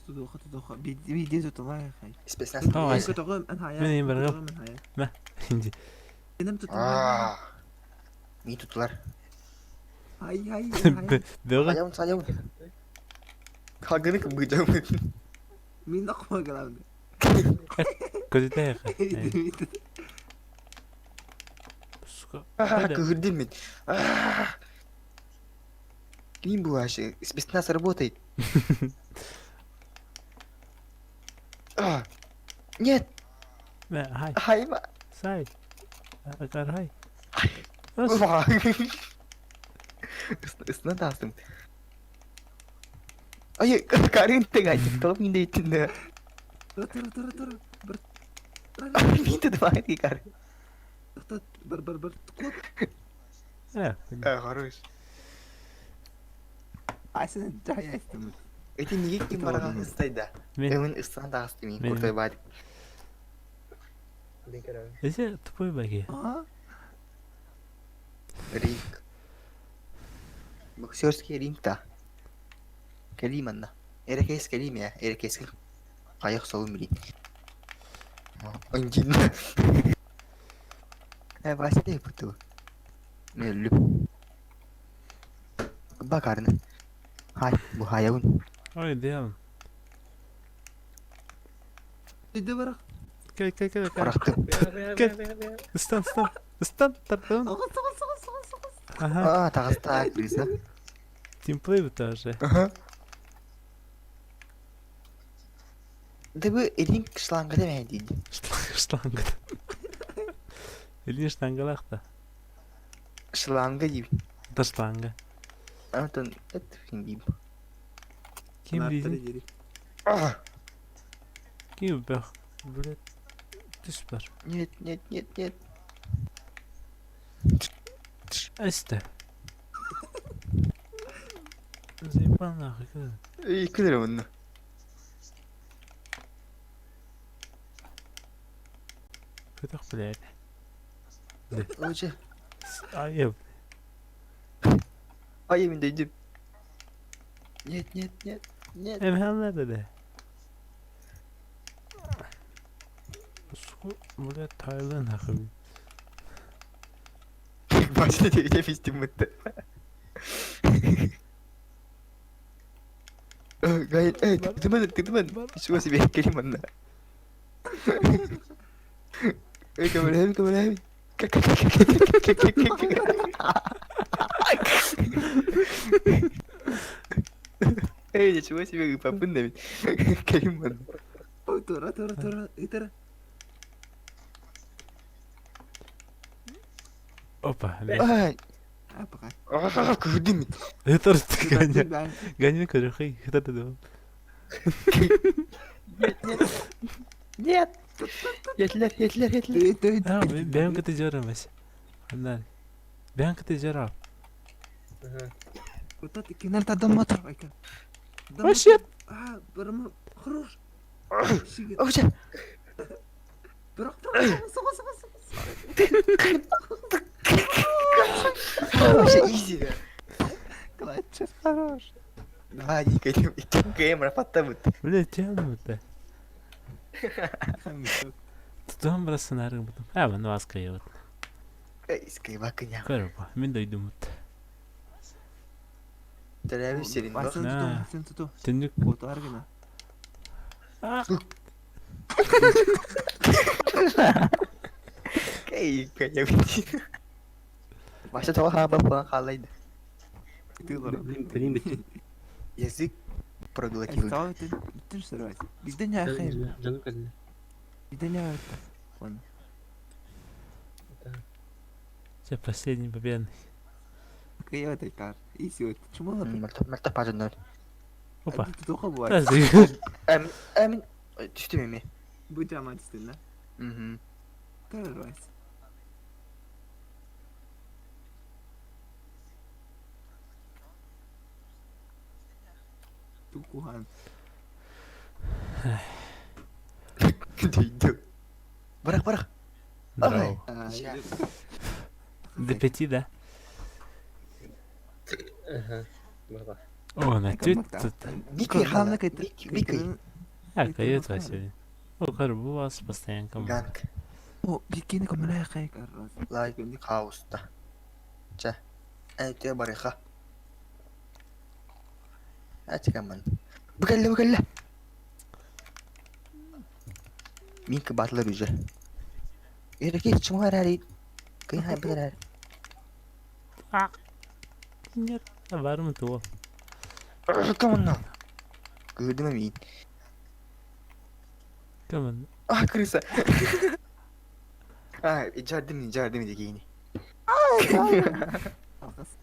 Tutuqa. Video tutulay xay. Spesial. Tamam, Ayşe. Tutuqum en hayal. Benim bargam. Tutuqum en hayal. Ma. Hindi. Benim tutulay. Ini tutular. Hay. Böyle Sayang. Kagını kebujang. Min akma galam. kötü ya. Suka. Hadi. Кыгырдин мен. Ким bu вообще? Спецназ работает. Нет, Hay. hayma. Say. Agar hay. Wah. Isna tasım. Ayo, karin tengah tolong pindah itu dah. Tur. Pintu tuh banget ki karin. Ber. Kuat. Ya. Harus. Aysen cahaya istemez. Itu nih kim barang istayda. Men. Emin ısna tasım mi? Benim. Kurtay badi. Ese tupой bagi. Aa. Ring. Boksörski ring ta. Kaliman na. Erekes kalim ya. Erekes kayak solum beri. Anjing. Pasti deh betul. Melu. Kebakaran. Hai, bu hayun. Öyle diyelim. Dedi bırak. Gel. Bıraktım. Istan. Tarafın. Ağız. Aha. Tak bisa. Teamplay bu tarzı. Tapi ini selangga deh mah di. Штанга. Elini ştangalak da. Selangga gibi. Da ştanga. Anton, itu hindi. Kim bildi? Kim bak. Böyle süper. Нет. İşte. Zeyban nahı. Ikut onu. Kötü bile. Oce. Ayıp. Ayı mı dedim? Нет. Emhan nerede de? Su böyle Tayland nahı. Başta değil pistim mutlu. Gayet teman. Semua sih bikin mana? Kembali. Semua sih bikin apapun deh. Kayak mana? Tur. Itir. Opa. Ah, Apa kan? Gördüm. Это Ганя. Ben Ганя корюхай. Это ты. Нет. Yediler. А, ben kete joramas. Anlar. Ben kete jorap. Kota kenal tadam motor Aikar. Oh shit. Berma خروج. Oh shit. Bırak. Вообще easy. Клатч хорош. Да, этим геймер потом. Блядь, тяну это. Тутам брасан арга бутам. А, ну аска яват. Скайбакnya. Корпа. Мен дойдумут. Terlalu sering bak. Nah. Sen tutu. Тэнүк. Foto argana. Kayak begini. Masa tahu apa kalay. Itu var. Benim bitti. Язык проглотил. Estava bütün sırayı. Bizde ne akayım? Canım kaldı. Bizde ne var? Ладно. Сейчас последний победный. Какая вот Айкар? И все. Чему надо? Mantap pardon. Опа. Ты только бывает. Подожди. Emin düştü mü? Bu cama düştün lan. Mhm. Karar var. Tukuhan. Duydu. Bırak. Здорово. Ща. До 5, да? Bak. О, на тют. Бикай хала. Бикай. Бикай. А, кайот вообще. О, карбу вас постоянно кому. Ганг. О, бикини камера Айкар. Лайк хауста. Ча. Это бариха. Açıkaman. Bukalla. Min kebatlar uja. Erkek cuma hari. Kayak hai benar. Нет, var mı tuğ? Kaman. Gördün mü min? Kaman. Ah kırsa. Ah, jardim degini.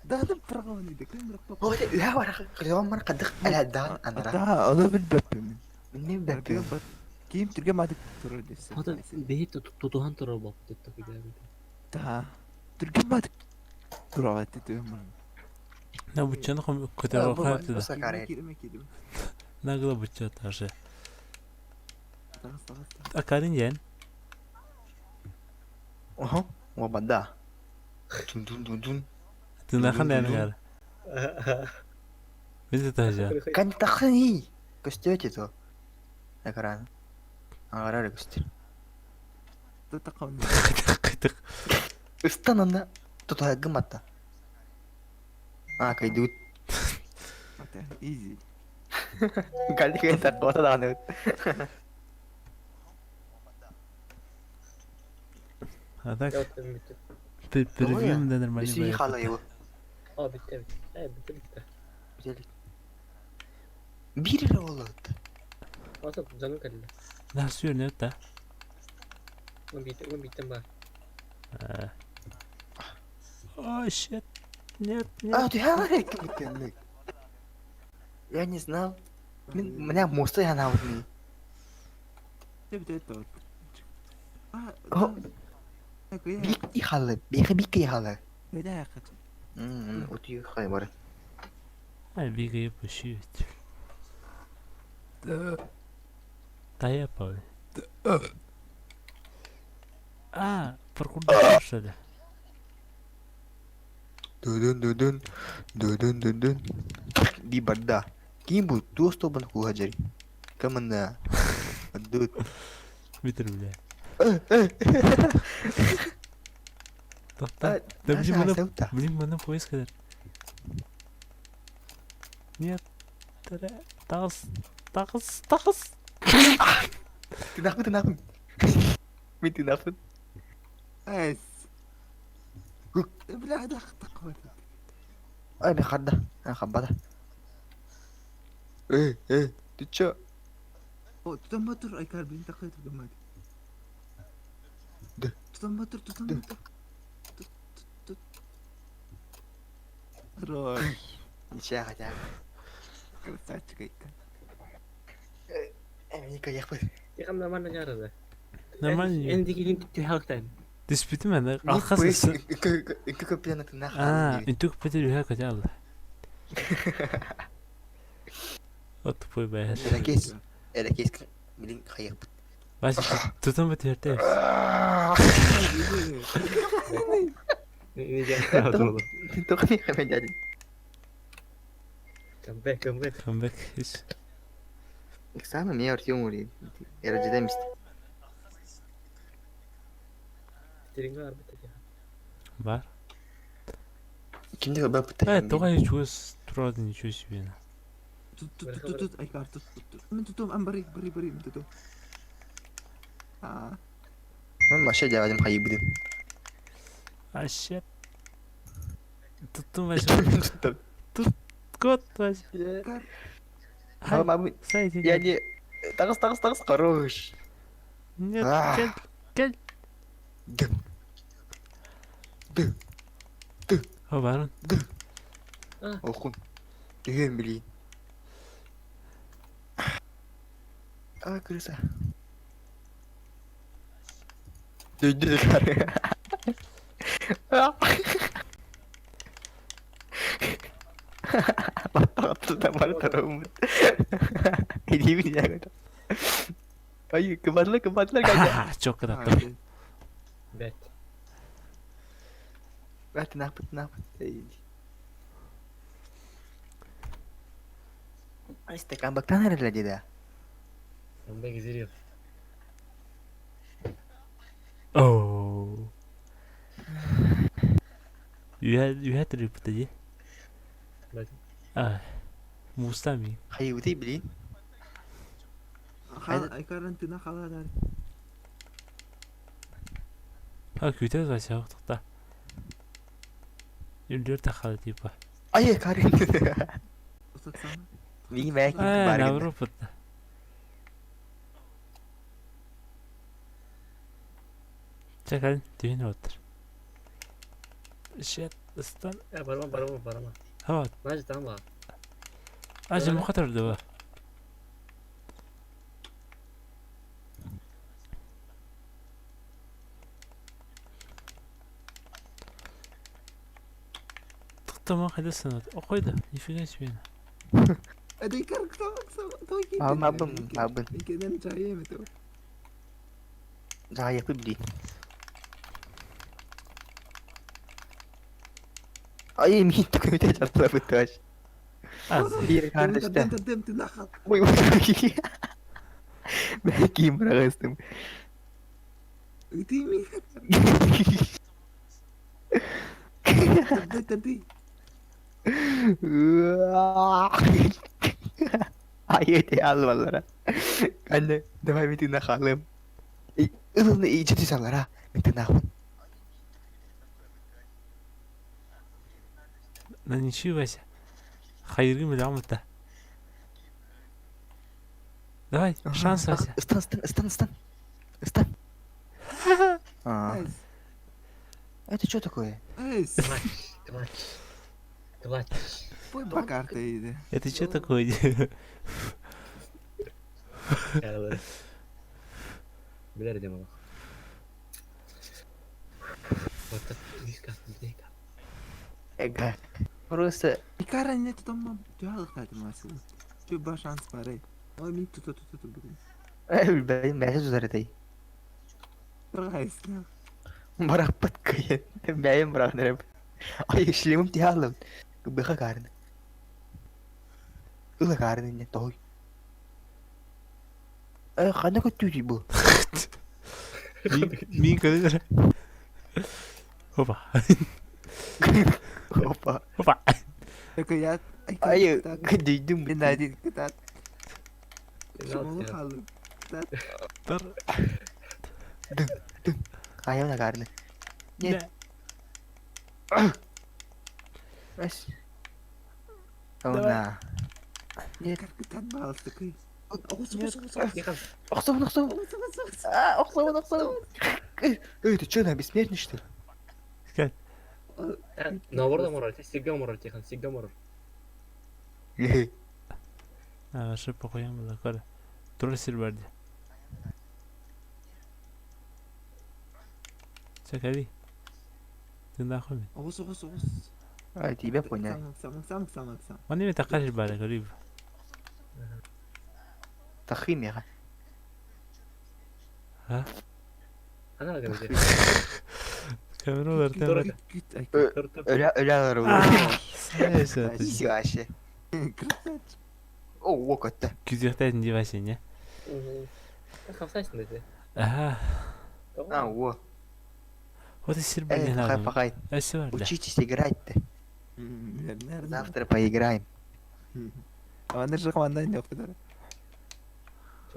ده برغم دي كل مرة هو لا ورا كلام مرة قد على دان انا ده انا بالباب من مني بدك كيم ترجع ما تقدر لسه Hatta beyi tutuhan teror bak tetap gitu. ده ترجع ما تقدر على تتهم На бучан хом котero хайпты да. Сакарай. Нагла буча таже. خلاص Акарин ян. Oho, mau banda. Dun. Тынахан ян гар. Бизи таже. Kan takhni. Көстөт это. Экран. Агара көстөр. تتقون Кытык. Устананда тутагыматта. А, кайдут. ايزي Калди кайын такота даганы. А так, Ya bitti. превьюм да нормально Биши хала его. Aa bitti. Bitti. Güzellik. Bir lira oldu. Masa canım kaldı. Nasıl yürü ne da? Bittim bak. О, shit. Нет. А, ты говоришь, как будто. Я не знал. Меня моста я на удни. تبدا تقول О, бик хала, бик хала. بدا يا اخي Утью хаймар. Ай, бегай пошить. Да я пал. А, прокуда что ли? Dudun. Di badda. Kim bu? Dosto ban ku hajari. Kamana. Adut. Битер, бля. А, Да блин, mana поиск kadar. Нет. Тагыз. Тынакпын. Мен тынакпын. اس بلا هذا تقوى Ай, мен хадда. Хаббада. Ты чё? او تتمتر اي كار بين تقيت الجمال ده. تتمتر Хорош. Ничего хотя. Красавчик Айка. Ника яхпы. Yakam zaman nyarada. Нормально. Endikinin tüyhalktan. Диспютим мен Ник алхас. пояс инка капитана на Аа, халын. энтүг пэтэр яа гэж алла. От пой байс. Эрекес билин хаяк. Баш тутам бэтэртэй. Ini jangan dulu. Itu kan yang kami jadi. Comeback. Comeback hiç. Sama mi artıyor mu? Era cidden mi? Tiring var bir tek. Бар. Kimde kadar pıtı? Тогой чуус тураад ин чуус бина. Тут, Айкар, тут. Тут, бери, тут. Ben başa devam kaybettim. А shit. Тутам баш. Tuttum. Гот баш. Tamam abi. Сайт. Yani takız karoş. Нет, Ah. gel. Dım. О, баран. Okun. Düğün bileyim. Aa kırısa. Döndü karı. Battı da var tarafımı. Hediye mi diye. Ay kıvanlar kanka. Çok kıdattım. Bet. Ben ne yaptın? Ay işte kan baktan nerede dedi. Comeback izliyor. Oh. You had to repeat it. Bet. Ah. Mustami. Hayır değil bileyim. Айкарын тына халадар. А күтээ гаш явахдаа. Юндэр тахал типа. Ay karın. Усаксана. Вий belki А, var. Европа. Чакал дин отыр. Shit, стан. Ya barama. Хаа. Maç tamam. Ажи мохатар дэва. Тахтама хайдасан. Окойда. Нифига себе. Айкар кто? Mabın. Ikiden çayı mı tu? Daha yapı bileyim. Ay minto kötü çarptı bu taş. Az. Bir kardeşten. Tadem tına hal. Uy. Ben kim bırakıstım. Iti mi? Tadi. Ay de al vallahi. Anne devam edin nakalım. Ilını iyice diyorlar ha. Bitti nakun. На ничего Вася. Хайрги мэлямата. Давай, шанс Вася. Стан. А, это что такое? Эйс. Clutch. Пой по карте иди. Это что такое? Yani Bilir ama. Otak diska. Эга. Просто Айкара не там жаалах таатай масуу. Чи ба шанс парай. Ой ми ту бүгүн. benim mesaj üzerindeyim. Гайс. Bırakpat kıyın. Benim bırakırım. Ay işlemim diyelim. Bıka karnı. Ilı karnı ne toy. Kana kötü bu. Мин кэлэр. Хопа. Hoppa. Хопа. Така яа. Ay duydum. Ben найди катат. Ne Шумол yaptı? халу. Тар. Ayağına karnı. Не. Bes. Ona. Катат баалс такой. Yakın. Оксовын. Оксовын. Ты что, на бессмертный что ли? Скай. نور ده مرة سيجا مرة تيخن سيجا مرة شو بقيم ولا كده ترسل البرد شكلي تندخل غص غص غص tiba punya. سامك وانا متقاش البرد قريب Takhim ya kan? ها أنا لا قبل كاميرا ارتمت Öyle arabu. سياسة İyi aşı. O kötü. كيف يحتاج نجيب عشان خمسة سنة ده اها O. هو تسير باللي Evet, هنا fakay. ايش ولا Учитесь играть-то. Nerede? Завтра поиграем. Ama ne şaka benden yok kadar.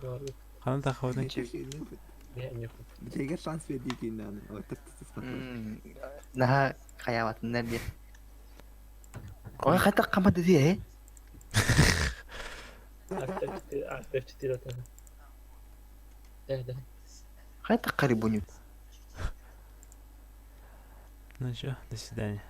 شو هذا قناة اخواتي ده إني بتلاقي شانس في دي كنا او تكتسب Nah, kayak watenan dia. Oh, kata kamu tadi ya? عرفت تيرة ده Kata karibunyu. نشوف до свидания